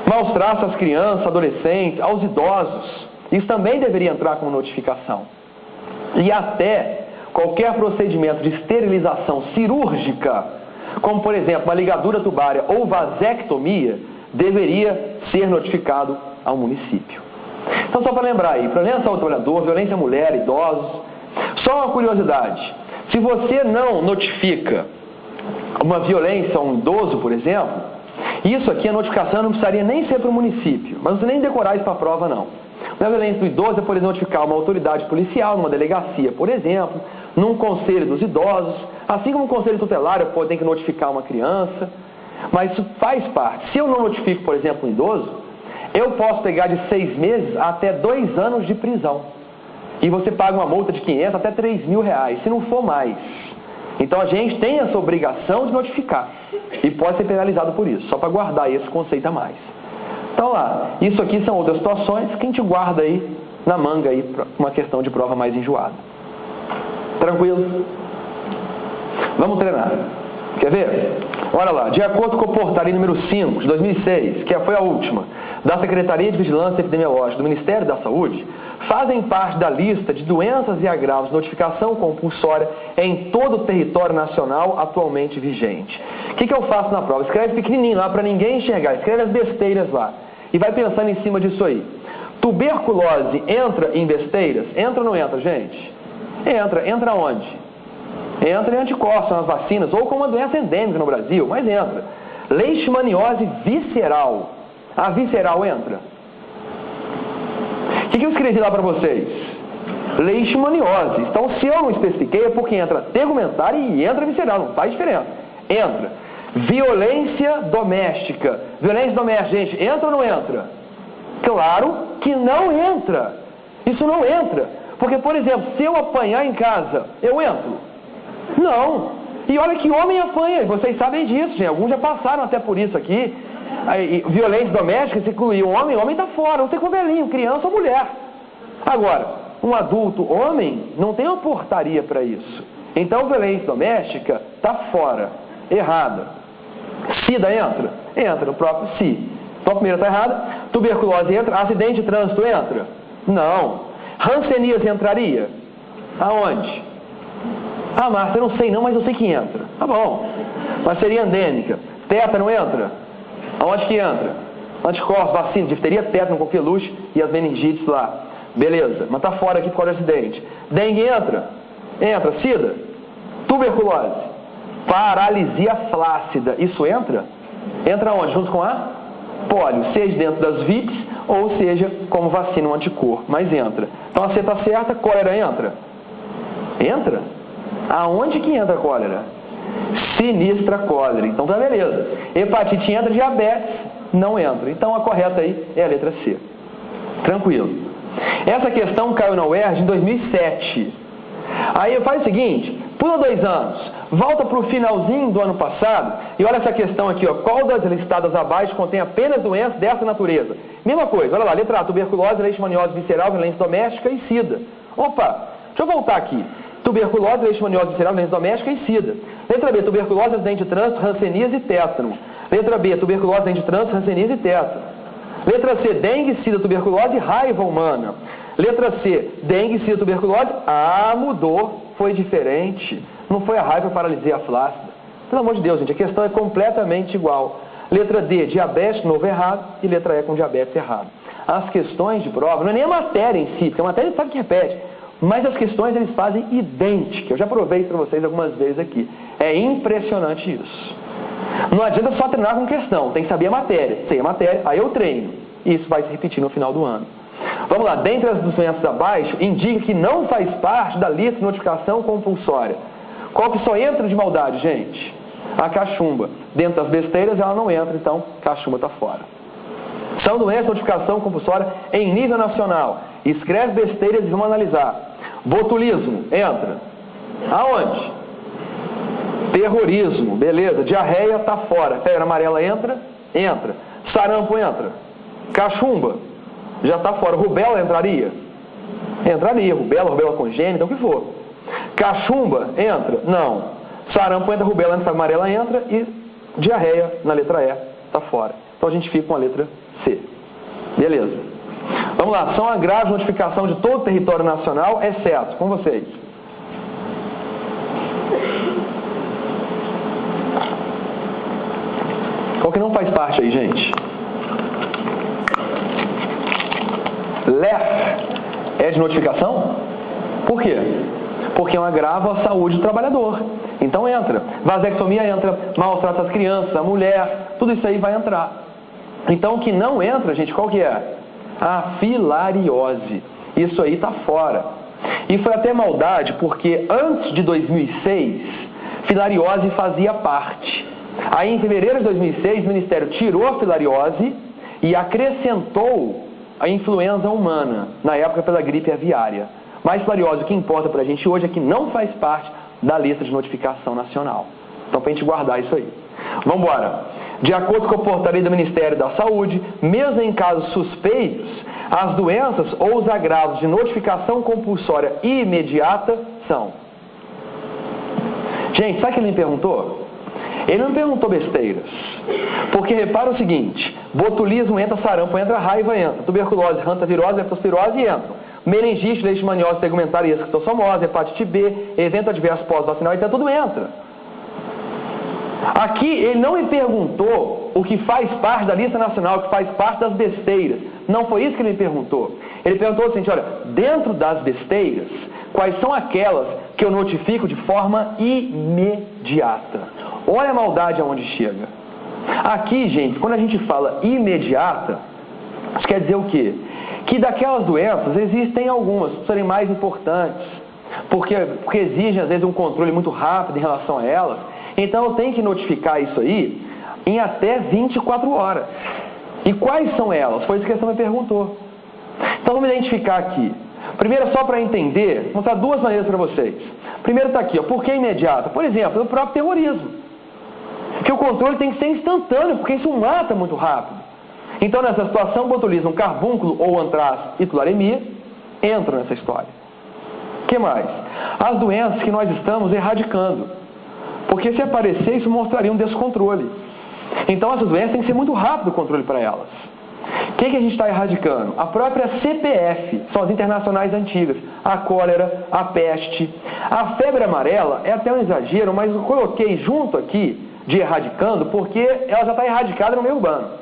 maus tratos às crianças, adolescentes, aos idosos, isso também deveria entrar como notificação. E até qualquer procedimento de esterilização cirúrgica, como por exemplo uma ligadura tubária ou vasectomia, deveria ser notificado ao município. Então, só para lembrar aí, violência à saúde do trabalhador, violência à mulher, idosos. Só uma curiosidade, se você não notifica uma violência a um idoso, por exemplo, isso aqui, a notificação não precisaria nem ser para o município, mas você nem decorar isso para a prova, não. Na violência do idoso, é poder notificar uma autoridade policial, numa delegacia, por exemplo, num conselho dos idosos, assim como um conselho tutelar, tem que notificar uma criança, mas isso faz parte. Se eu não notifico, por exemplo, um idoso, eu posso pegar de 6 meses até 2 anos de prisão. E você paga uma multa de 500 até 3 mil reais, se não for mais. Então a gente tem essa obrigação de notificar. E pode ser penalizado por isso, só para guardar esse conceito a mais. Então lá, isso aqui são outras situações que a gente guarda aí na manga aí, para uma questão de prova mais enjoada. Tranquilo? Vamos treinar. Quer ver? Olha lá, de acordo com a portaria número 5 de 2006, que foi a última, da Secretaria de Vigilância Epidemiológica do Ministério da Saúde, fazem parte da lista de doenças e agravos de notificação compulsória em todo o território nacional atualmente vigente. O que eu faço na prova? Escreve pequenininho lá para ninguém enxergar, escreve as besteiras lá e vai pensando em cima disso aí. Tuberculose entra em besteiras? Entra ou não entra, gente? Entra. Entra onde? Entra em anticorpos nas vacinas ou como uma doença endêmica no Brasil, mas entra. Leishmaniose visceral. A visceral entra? O que eu escrevi lá para vocês? Leishmaniose. Então, se eu não especifiquei, é porque entra tegumentar e entra visceral, não faz diferença. Entra. Violência doméstica. Violência doméstica, gente, entra ou não entra? Claro que não entra. Isso não entra. Porque, por exemplo, se eu apanhar em casa, eu entro? Não. E olha que homem apanha, vocês sabem disso, gente. Alguns já passaram até por isso aqui. Aí, violência doméstica, se incluir o homem está fora, não sei com velhinho, criança ou mulher. Agora, um adulto homem não tem uma portaria para isso. Então, violência doméstica está fora, errada. SIDA entra? Entra, no próprio SI. Então, a primeira está errada. Tuberculose entra. Acidente de trânsito entra? Não. Hanseníase entraria? Aonde? Ah, Márcia, eu não sei não, mas eu sei que entra. Tá bom. Mas seria endêmica. Tétano entra? Aonde que entra? Anticorpos, vacina, difteria, tétano, coqueluche e as meningites lá. Beleza, mas tá fora aqui por causa do acidente. Dengue entra? Entra. SIDA? Tuberculose? Paralisia flácida. Isso entra? Entra onde? Junto com a pólio, seja dentro das VIPs ou seja como vacina, um anticorpo. Mas entra. Então a C está certa, cólera entra? Entra? Aonde que entra a cólera? Sinistra cólera. Então tá beleza. Hepatite entra, diabetes não entra. Então a correta aí é a letra C. Tranquilo. Essa questão caiu na UERJ em 2007. Aí faz o seguinte, pula 2 anos, volta para o finalzinho do ano passado e olha essa questão aqui, ó. Qual das listadas abaixo contém apenas doenças dessa natureza? Mesma coisa, olha lá, letra A, tuberculose, leishmaniose visceral, violência doméstica e SIDA. Opa, deixa eu voltar aqui. Tuberculose, leishmaniose visceral, violência doméstica e SIDA. Letra B, tuberculose, acidente de trânsito, hanseníase e tétano. Letra B, tuberculose, acidente de trânsito, hanseníase e tétano. Letra C, dengue, SIDA, tuberculose e raiva humana. Letra C, dengue, SIDA, tuberculose. Ah, mudou, foi diferente. Não foi a raiva, a paralisia flácida. Pelo amor de Deus, gente, a questão é completamente igual. Letra D, diabetes, novo errado. E letra E, com diabetes errado. As questões de prova, não é nem a matéria em si, porque a matéria sabe que repete. Mas as questões eles fazem idênticas. Eu já provei para vocês algumas vezes aqui. É impressionante isso. Não adianta só treinar com questão. Tem que saber a matéria. Sei a matéria, aí eu treino. E isso vai se repetir no final do ano. Vamos lá. Dentre as doenças abaixo, indica que não faz parte da lista de notificação compulsória. Qual que só entra de maldade, gente? A cachumba. Dentro das besteiras ela não entra, então cachumba está fora. São doenças de notificação compulsória em nível nacional. Escreve besteiras e vamos analisar. Botulismo, entra. Aonde? Terrorismo, beleza. Diarreia, tá fora. Febre amarela entra? Entra. Sarampo entra? Cachumba, já está fora. Rubéola entraria? Entraria. Rubéola congênita, o que for. Cachumba entra? Não. Sarampo entra, rubéola entra, amarela entra e diarreia na letra E está fora. Então a gente fica com a letra C. Beleza. Vamos lá. São agravos de notificação de todo o território nacional, exceto, com vocês. Qual que não faz parte aí, gente? LEF é de notificação? Por quê? Porque é um agravo à saúde do trabalhador. Então entra. Vasectomia entra, maus tratos às crianças, a mulher, tudo isso aí vai entrar. Então o que não entra, gente, qual que é? A filariose. Isso aí está fora. E foi até maldade, porque antes de 2006, filariose fazia parte. Aí em fevereiro de 2006, o Ministério tirou a filariose e acrescentou a influenza humana, na época pela gripe aviária. Mas filariose, o que importa para a gente hoje é que não faz parte da lista de notificação nacional. Então, para a gente guardar isso aí. Vamos embora. De acordo com a portaria do Ministério da Saúde, mesmo em casos suspeitos, as doenças ou os agravos de notificação compulsória imediata são... Gente, sabe o que ele me perguntou? Ele não me perguntou besteiras. Porque repara o seguinte, botulismo entra, sarampo entra, raiva entra, tuberculose, hantavirose, leptospirose entram. Meningite, leishmaniose tegumentária e esquistossomose, hepatite B, evento adverso pós-vacinal, então tudo entra. Aqui ele não me perguntou o que faz parte da lista nacional, o que faz parte das besteiras. Não foi isso que ele me perguntou. Ele perguntou o seguinte, olha, dentro das besteiras, quais são aquelas que eu notifico de forma imediata? Olha a maldade aonde chega. Aqui, gente, quando a gente fala imediata, isso quer dizer o quê? Que daquelas doenças existem algumas, serem mais importantes, porque exigem às vezes um controle muito rápido em relação a elas. Então eu tenho que notificar isso aí em até 24 horas. E quais são elas? Foi isso que a questão me perguntou. Então vamos identificar aqui. Primeiro, só para entender, vou mostrar duas maneiras para vocês. Primeiro está aqui, ó, por que imediata? Por exemplo, o próprio terrorismo. Que o controle tem que ser instantâneo, porque isso mata muito rápido. Então, nessa situação, botulismo, carbúnculo ou antraz e tularemia entram nessa história. O que mais? As doenças que nós estamos erradicando. Porque se aparecer, isso mostraria um descontrole. Então, essas doenças tem que ser muito rápido o controle para elas. O que a gente está erradicando? A própria CPF, são as internacionais antigas. A cólera, a peste. A febre amarela é até um exagero, mas eu coloquei junto aqui de erradicando, porque ela já está erradicada no meio urbano.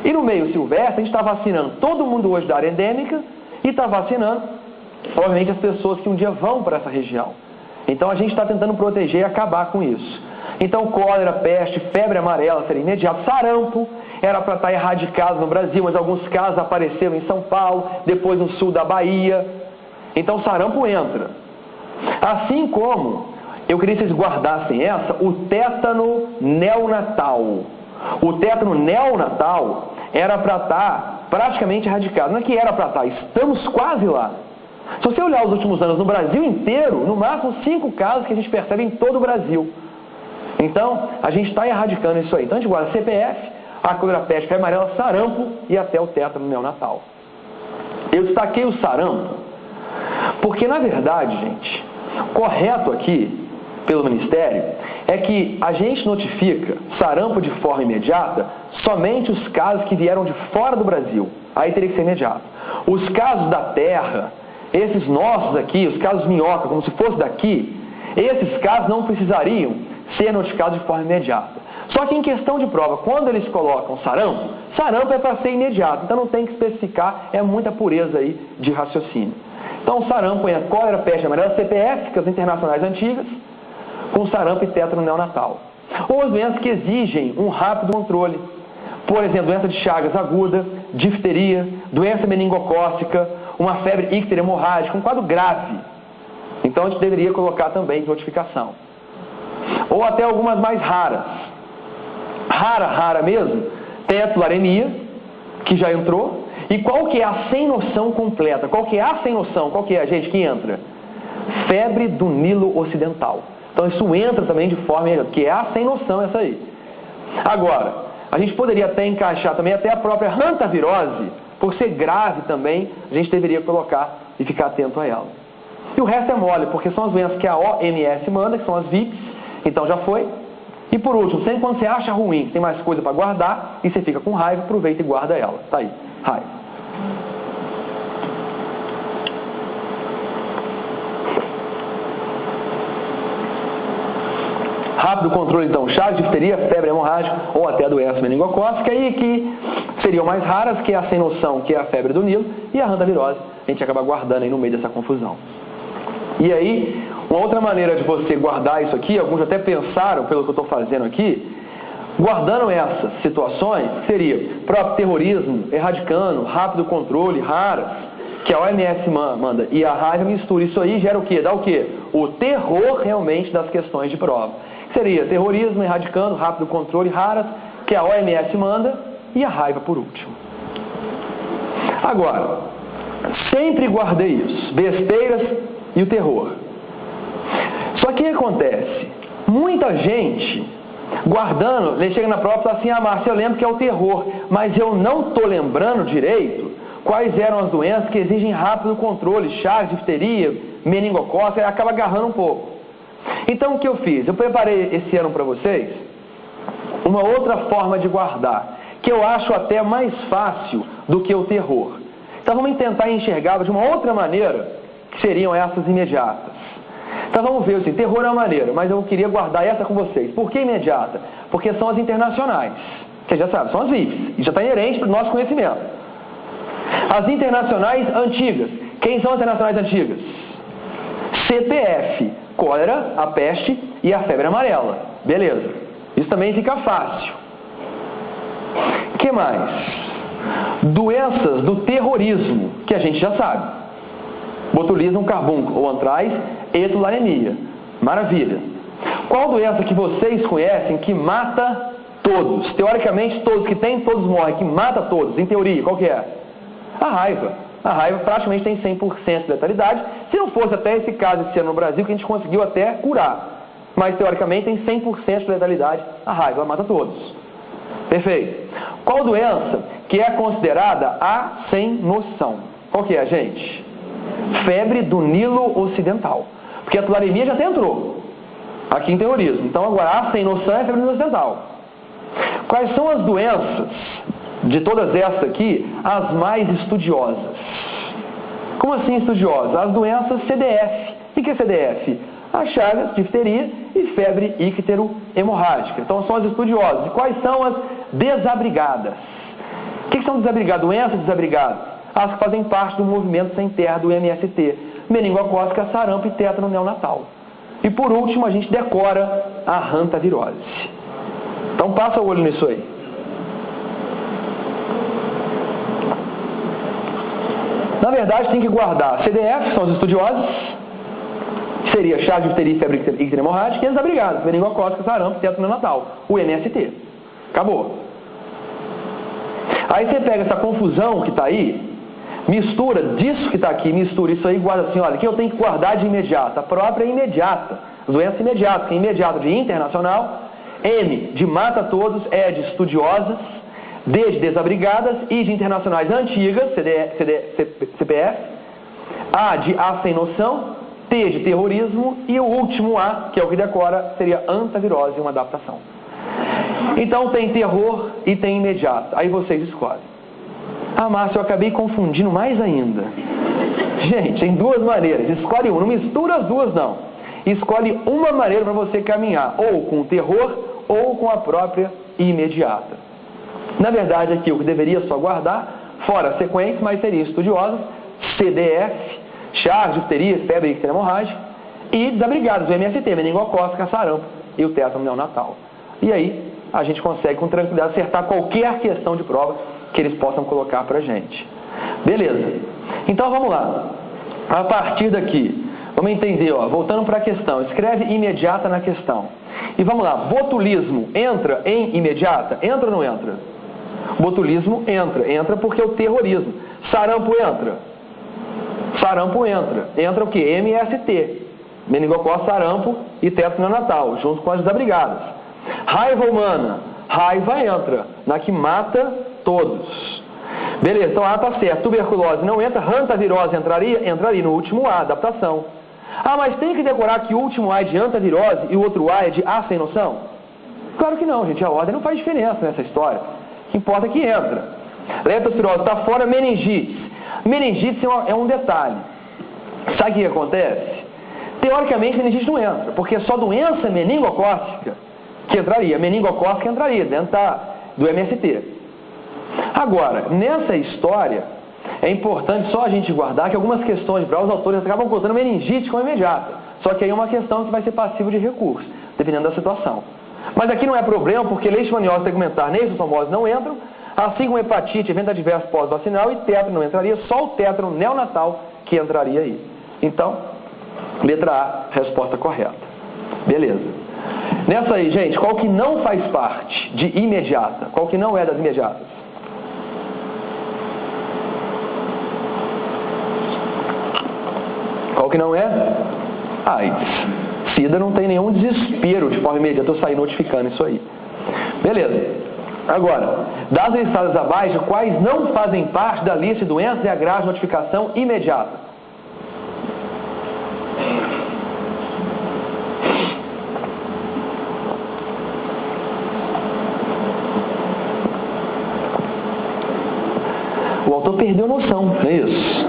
E no meio silvestre, a gente está vacinando todo mundo hoje da área endêmica e está vacinando, obviamente, as pessoas que um dia vão para essa região. Então, a gente está tentando proteger e acabar com isso. Então, cólera, peste, febre amarela seria imediato. Sarampo era para estar erradicado no Brasil, mas alguns casos apareceram em São Paulo, depois no sul da Bahia. Então, sarampo entra. Assim como, eu queria que vocês guardassem essa, o tétano neonatal. O tétano neonatal era para estar praticamente erradicado. Não é que era para estar, estamos quase lá. Se você olhar os últimos anos no Brasil inteiro, no máximo 5 casos que a gente percebe em todo o Brasil. Então, a gente está erradicando isso aí. Então, a gente guarda CPF, a cólera, peste, febre amarela, sarampo e até o tétano neonatal. Eu destaquei o sarampo porque, na verdade, gente, correto aqui pelo Ministério é que a gente notifica sarampo de forma imediata somente os casos que vieram de fora do Brasil. Aí teria que ser imediato. Os casos da terra, esses nossos aqui, os casos minhoca, como se fosse daqui, esses casos não precisariam ser notificados de forma imediata. Só que em questão de prova, quando eles colocam sarampo, sarampo é para ser imediato, então não tem que especificar, é muita pureza aí de raciocínio. Então o sarampo é a cólera, peste amarela, CPF, que as internacionais antigas, com sarampo e tétano neonatal. Ou as doenças que exigem um rápido controle. Por exemplo, doença de Chagas aguda, difteria, doença meningocócica, uma febre icteria-hemorrágica, um quadro grave. Então a gente deveria colocar também notificação. Ou até algumas mais raras. Rara mesmo, tem a tularemia, que já entrou. E qual que é a sem noção completa? Qual que é a sem noção? Qual que é, gente, que entra? Febre do Nilo Ocidental. Então isso entra também de forma, que é a sem noção essa aí. Agora, A gente poderia até encaixar também até a própria hantavirose, por ser grave também, a gente deveria colocar e ficar atento a ela. E o resto é mole, porque são as doenças que a OMS manda, que são as VIPs, então já foi. E por último, sempre quando você acha ruim, tem mais coisa para guardar, e você fica com raiva, aproveita e guarda ela. Tá aí, raiva. Rápido controle, então, chagas, difteria, febre hemorrágica ou até a doença meningocócica, e que seriam mais raras, que é a sem noção, que é a febre do Nilo, e a hantavirose, a gente acaba guardando aí no meio dessa confusão. E aí, uma outra maneira de você guardar isso aqui, alguns até pensaram, pelo que eu estou fazendo aqui, guardando essas situações, seria próprio terrorismo, erradicando, rápido controle, raras, que a OMS manda, e a raiva mistura. Isso aí gera o quê? Dá o quê? O terror realmente das questões de prova. Seria terrorismo, erradicando, rápido controle, raras, que a OMS manda, e a raiva por último. Agora, sempre guardei isso, besteiras e o terror. Só que o que acontece? Muita gente, guardando, ele chega na prova e fala assim, Márcio, eu lembro que é o terror, mas eu não estou lembrando direito quais eram as doenças que exigem rápido controle, chagas, difteria, meningocócica, acaba agarrando um pouco. Então o que eu fiz? Eu preparei esse ano para vocês uma outra forma de guardar, que eu acho até mais fácil do que o terror. Então vamos tentar enxergá-lo de uma outra maneira, que seriam essas imediatas. Então vamos ver, assim, terror é uma maneira, mas eu queria guardar essa com vocês. Por que imediata? Porque são as internacionais. Você já sabe, são as VIPs, e já está inerente para o nosso conhecimento. As internacionais antigas. Quem são as internacionais antigas? CPF, cólera, a peste e a febre amarela. Beleza. Isso também fica fácil. O que mais? Doenças do terrorismo, que a gente já sabe. Botulismo, carbúnculo, ou antraz, etularemia. Maravilha. Qual doença que vocês conhecem que mata todos? Teoricamente, todos que tem, todos morrem, que mata todos. Em teoria, qual que é? A raiva. A raiva praticamente tem 100% de letalidade. Se não fosse até esse caso esse ano no Brasil, que a gente conseguiu até curar. Mas, teoricamente, tem 100% de letalidade. A raiva, ela mata todos. Perfeito. Qual doença que é considerada a sem noção? Qual que é, gente? Febre do Nilo Ocidental. Porque a tularemia já até entrou aqui em terrorismo. Então, agora, a sem noção é a febre do Nilo Ocidental. Quais são as doenças, de todas essas aqui, as mais estudiosas? Como assim estudiosas? As doenças CDF. O que é CDF? A chagas, difteria e febre ictero-hemorrágica. Então são as estudiosas. E quais são as desabrigadas? O que são desabrigadas? Doenças desabrigadas? As que fazem parte do movimento sem terra do MST. Meningocócica, sarampo e tétano neonatal. E por último, a gente decora a hantavirose. Então passa o olho nisso aí. Na verdade, tem que guardar CDF, são os estudiosos, seria chagas, difteria, febre ictero-hemorrágica, e as desabrigadas, meningocócica, sarampo, tétano neonatal, o MST. Acabou. Aí você pega essa confusão que está aí, mistura disso que está aqui, mistura isso aí e guarda assim, olha, que eu tenho que guardar de imediata? A própria imediata, doença imediata, que é imediata de internacional, M de mata todos, E de estudiosas, D de desabrigadas, I de internacionais antigas, CPF, A de A sem noção, T de terrorismo e o último A, que é o que decora, seria hantavirose, uma adaptação. Então tem terror e tem imediato. Aí vocês escolhem. Márcio, eu acabei confundindo mais ainda. Gente, tem duas maneiras. Escolhe uma. Não mistura as duas, não. Escolhe uma maneira para você caminhar. Ou com o terror, ou com a própria imediata. Na verdade, aqui o que deveria só guardar, fora sequência, mas seria estudiosas, CDF, chagas, difteria, febre ictero-hemorrágica e desabrigados, o MST, meningocócica, sarampo e o tétano neonatal. E aí, a gente consegue com tranquilidade acertar qualquer questão de prova que eles possam colocar pra gente. Beleza. Então vamos lá. A partir daqui, vamos entender, voltando para a questão. Escreve imediata na questão. E vamos lá. Botulismo entra em imediata? Entra ou não entra? Botulismo entra. Entra porque é o terrorismo. Sarampo entra? Sarampo entra. Entra o que? MST. Meningocócica, sarampo e tétano neonatal, junto com as desabrigadas. Raiva humana. Raiva entra, na que mata todos. Beleza, então A tá certo. Tuberculose não entra. Hantavirose entraria? Entraria no último A, adaptação. Ah, mas tem que decorar que o último A é de hantavirose e o outro A é de A sem noção? Claro que não, gente. A ordem não faz diferença nessa história. O que importa é que entra. Leptospirose está fora. Meningite. Meningite é um detalhe. Sabe o que acontece? Teoricamente, meningite não entra, porque é só doença meningocócica que entraria. Meningocócica entraria dentro do MST. Agora, nessa história, é importante só a gente guardar que algumas questões para os autores acabam contando meningite como imediata. Só que aí é uma questão que vai ser passiva de recurso, dependendo da situação. Mas aqui não é problema, porque leishmaniose tegumentar nem isosomose não entram, assim como hepatite, evento adverso pós-vacinal e tétano não entraria, só o tétano neonatal que entraria aí. Então, letra A, resposta correta. Beleza. Nessa aí, gente, qual que não faz parte de imediata? Qual que não é das imediatas? Qual que não é? AIDS. SIDA não tem nenhum desespero de forma imediata eu sair notificando isso aí. Beleza. Agora, das listadas abaixo, quais não fazem parte da lista de doenças e agravos de notificação imediata? O autor perdeu noção, não é isso?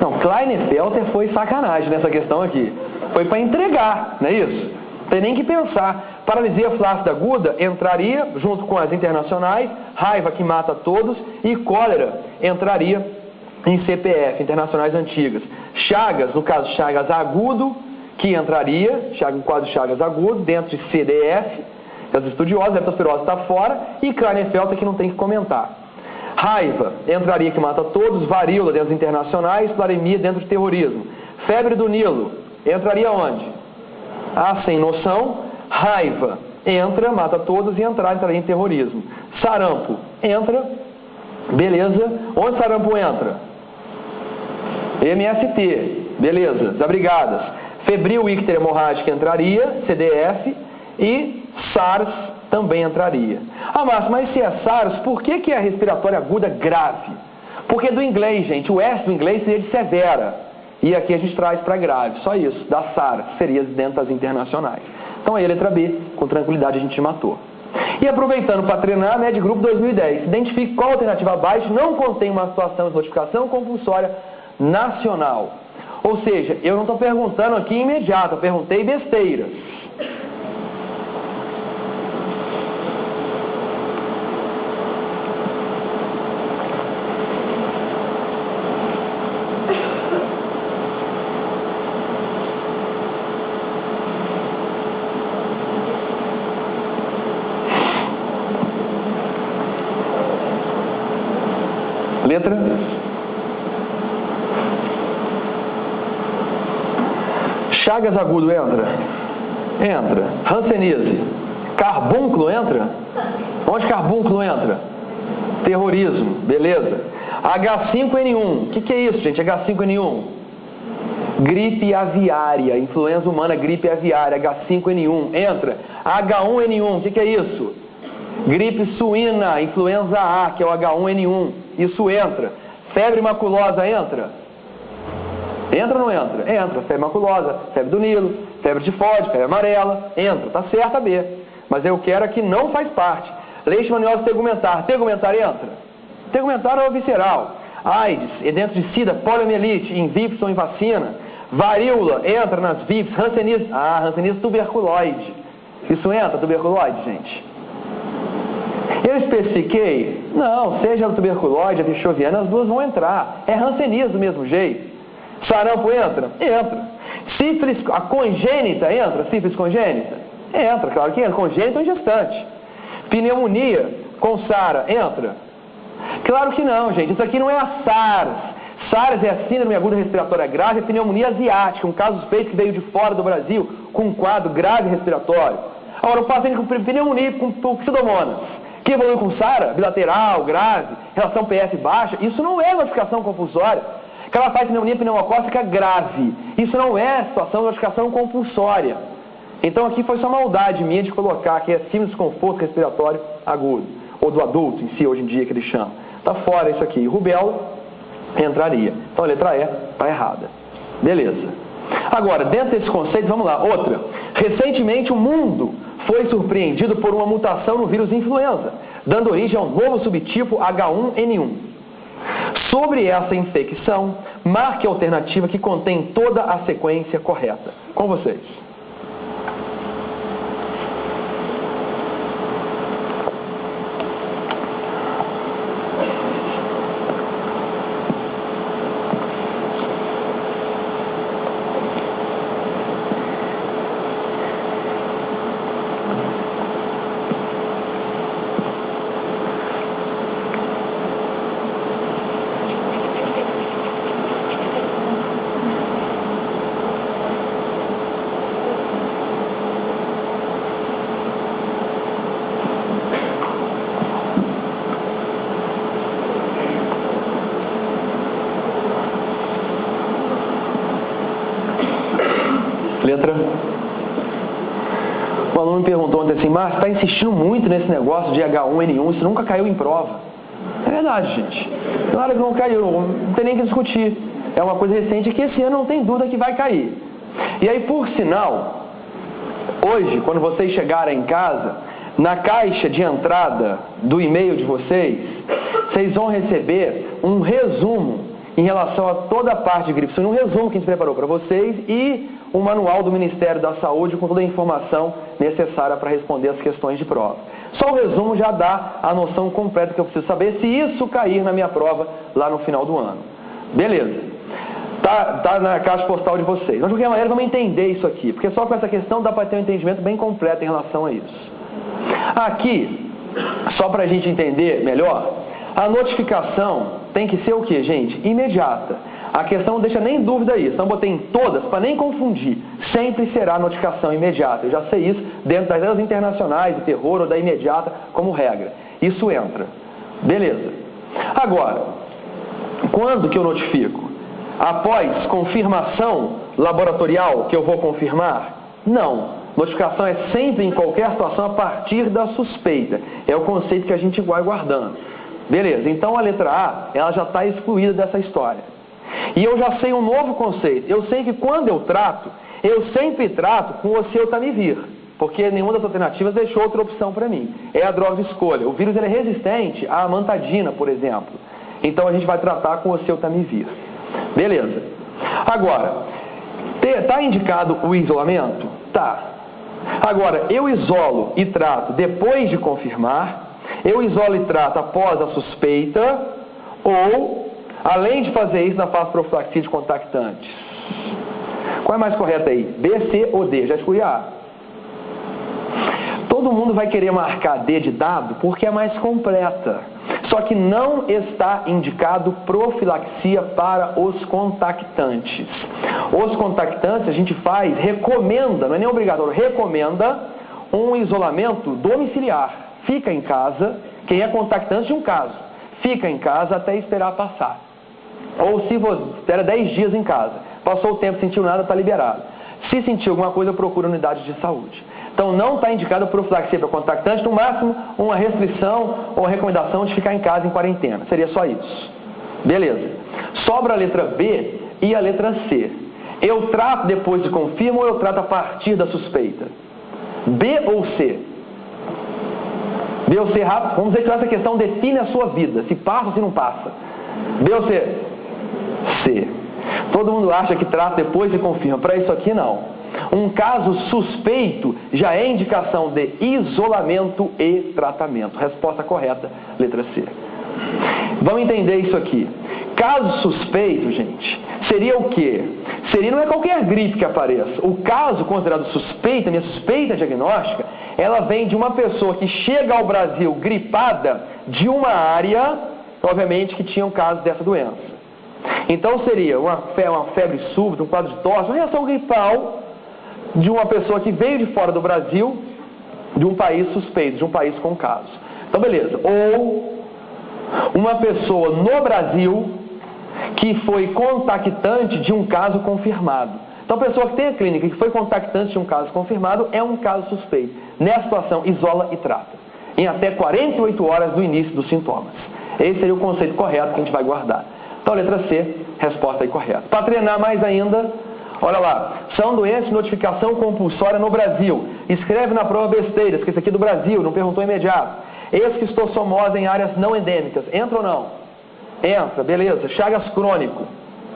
Não, Klinefelter foi sacanagem nessa questão aqui. Foi para entregar, não é isso? Não tem nem que pensar. Paralisia flácida aguda entraria junto com as internacionais, raiva que mata todos, e cólera entraria em CPF, internacionais antigas. Chagas, no caso Chagas agudo, que entraria, no quadro Chagas agudo, dentro de CDF, das estudiosas, leptospirose está fora, e Klinefelter que não tem que comentar. Raiva entraria que mata todos, varíola dentro dos internacionais, plaремia dentro de terrorismo. Febre do Nilo entraria onde? Sem noção. Raiva entra, mata todos e entraria em terrorismo. Sarampo entra, beleza. Onde sarampo entra? MST, beleza. Desabrigadas. Febril icter hemorrágica entraria, CDF, e SARS também entraria. Márcio, mas se é SARS, por que é respiratória aguda grave? Porque do inglês, gente, o S do inglês seria de severa. E aqui a gente traz para grave, só isso, da SARS, seria dentro das internacionais. Então aí a letra B, com tranquilidade a gente matou. E aproveitando para treinar, né, de grupo 2010, identifique qual alternativa abaixo não contém uma situação de notificação compulsória nacional. Ou seja, eu não estou perguntando aqui imediato, eu perguntei besteiras. Letra? Chagas agudo entra? Entra. Hanseníase. Carbúnculo entra? Onde carbúnculo entra? Terrorismo, beleza. H5N1. O que é isso, gente? H5N1? Gripe aviária. Influenza humana, gripe aviária. H5N1. Entra. H1N1. O que é isso? Gripe suína, influenza A, que é o H1N1. Isso entra. Febre maculosa entra? Entra ou não entra? Entra. Febre maculosa, febre do Nilo, febre tifoide, febre amarela. Entra. Tá certo a B. Mas eu quero aqui não faz parte. Leishmaniose tegumentar. Tegumentar entra? Tegumentar é o visceral. AIDS, e dentro de SIDA, poliomielite, em VIPs ou em vacina. Varíola entra nas VIPs. Hanseníase. Hanseníase tuberculoide. Isso entra, tuberculoide, gente? Eu especifiquei? Não, seja a tuberculose, a bichoviana, as duas vão entrar. É hanseníase do mesmo jeito. Sarampo entra? Entra. Sífilis, a congênita entra? Sífilis congênita? Entra, claro que entra. Congênita ou gestante. Pneumonia com SARA entra? Claro que não, gente. Isso aqui não é a SARS. SARS é a síndrome aguda respiratória grave, é pneumonia asiática, um caso suspeito que veio de fora do Brasil com um quadro grave respiratório. Agora, o paciente com pneumonia com pseudomonas, que evolui com SARA, bilateral, grave, relação PS baixa, isso não é notificação compulsória. Que ela faz pneumonia pneumocócica grave. Isso não é situação de notificação compulsória. Então aqui foi só maldade minha de colocar que é síndrome de desconforto respiratório agudo, ou do adulto em si, hoje em dia que eles chamam. Está fora isso aqui. Rubéola entraria. Então a letra E está errada. Beleza. Agora, dentro desse conceito, vamos lá. Outra. Recentemente o mundo foi surpreendido por uma mutação no vírus influenza, dando origem a um novo subtipo H1N1. Sobre essa infecção, marque a alternativa que contém toda a sequência correta. Com vocês. Letra. O aluno me perguntou ontem assim, Márcio, está insistindo muito nesse negócio de H1N1, isso nunca caiu em prova. É verdade, gente. Claro que não caiu, não tem nem que discutir. É uma coisa recente que esse ano não tem dúvida que vai cair. E aí, por sinal, hoje, quando vocês chegarem em casa, na caixa de entrada do e-mail de vocês, vocês vão receber um resumo em relação a toda a parte de gripe suína, um resumo que a gente preparou para vocês e um manual do Ministério da Saúde com toda a informação necessária para responder as questões de prova. Só o resumo já dá a noção completa que eu preciso saber se isso cair na minha prova lá no final do ano. Beleza. Tá na caixa postal de vocês. Mas de qualquer maneira vamos entender isso aqui, porque só com essa questão dá para ter um entendimento bem completo em relação a isso. Aqui, só para a gente entender melhor, a notificação tem que ser o que, gente? Imediata. A questão não deixa nem dúvida isso. Então, botei em todas, para nem confundir. Sempre será notificação imediata. Eu já sei isso dentro das leis internacionais, do terror ou da imediata, como regra. Isso entra. Beleza. Agora, quando que eu notifico? Após confirmação laboratorial que eu vou confirmar? Não. Notificação é sempre, em qualquer situação, a partir da suspeita. É o conceito que a gente vai guardando. Beleza, então a letra A, ela já está excluída dessa história. E eu já sei um novo conceito. Eu sei que quando eu trato, eu sempre trato com oseltamivir, porque nenhuma das alternativas deixou outra opção para mim. É a droga de escolha. O vírus ele é resistente à amantadina, por exemplo. Então a gente vai tratar com oseltamivir. Beleza. Agora, está indicado o isolamento? Tá. Agora, eu isolo e trato depois de confirmar, eu isolo e trato após a suspeita, ou, além de fazer isso, na fase de profilaxia de contactantes. Qual é mais correto aí? B, C ou D? Já excluí a A. Todo mundo vai querer marcar D de dado porque é mais completa. Só que não está indicado profilaxia para os contactantes. Os contactantes a gente faz, recomenda, não é nem obrigatório, recomenda um isolamento domiciliar. Fica em casa, quem é contactante de um caso, fica em casa até esperar passar. Ou se você espera 10 dias em casa, passou o tempo, sentiu nada, está liberado. Se sentir alguma coisa, procura unidade de saúde. Então não está indicado profilaxia para contactante, no máximo uma restrição ou recomendação de ficar em casa em quarentena. Seria só isso. Beleza. Sobra a letra B e a letra C. Eu trato depois de confirma ou eu trato a partir da suspeita? B ou C? B ou C rápido? Vamos dizer que essa questão define a sua vida, se passa ou se não passa. B ou C? C. Todo mundo acha que trata depois de confirma. Para isso aqui não. Um caso suspeito já é indicação de isolamento e tratamento. Resposta correta, letra C. Vamos entender isso aqui. Caso suspeito, gente, seria o quê? Não é qualquer gripe que apareça. O caso considerado suspeita, minha suspeita diagnóstica, ela vem de uma pessoa que chega ao Brasil gripada de uma área, obviamente, que tinha um caso dessa doença. Então seria uma febre súbita, um quadro de tosse, uma reação gripal de uma pessoa que veio de fora do Brasil, de um país suspeito, de um país com caso. Então beleza. Ou uma pessoa no Brasil que foi contactante de um caso confirmado. Então, a pessoa que tem a clínica e que foi contactante de um caso confirmado é um caso suspeito. Nessa situação, isola e trata, em até 48 horas do início dos sintomas. Esse seria o conceito correto que a gente vai guardar. Então, letra C, resposta aí correta. Para treinar mais ainda, olha lá. São doenças de notificação compulsória no Brasil. Escreve na prova besteiras, que esse aqui é do Brasil, não perguntou imediato. Esquistossomose em áreas não endêmicas. Entra ou não? Entra, beleza. Chagas crônico.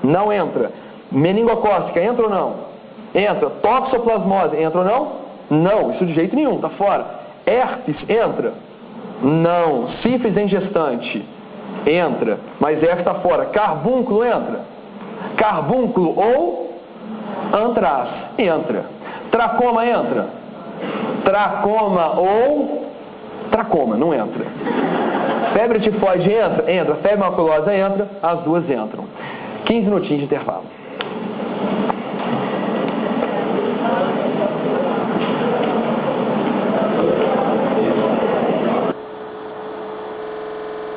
Não entra. Meningocócica, entra ou não? Entra. Toxoplasmose, entra ou não? Não, isso de jeito nenhum, tá fora. Herpes, entra? Não. Sífilis em gestante, entra, mas herpes está fora. Carbúnculo, entra? Carbúnculo ou antraz, entra. Tracoma, entra? Tracoma ou tracoma, não entra. Febre tifoide, entra? Entra. Febre maculosa, entra? As duas entram. 15 minutinhos de intervalo.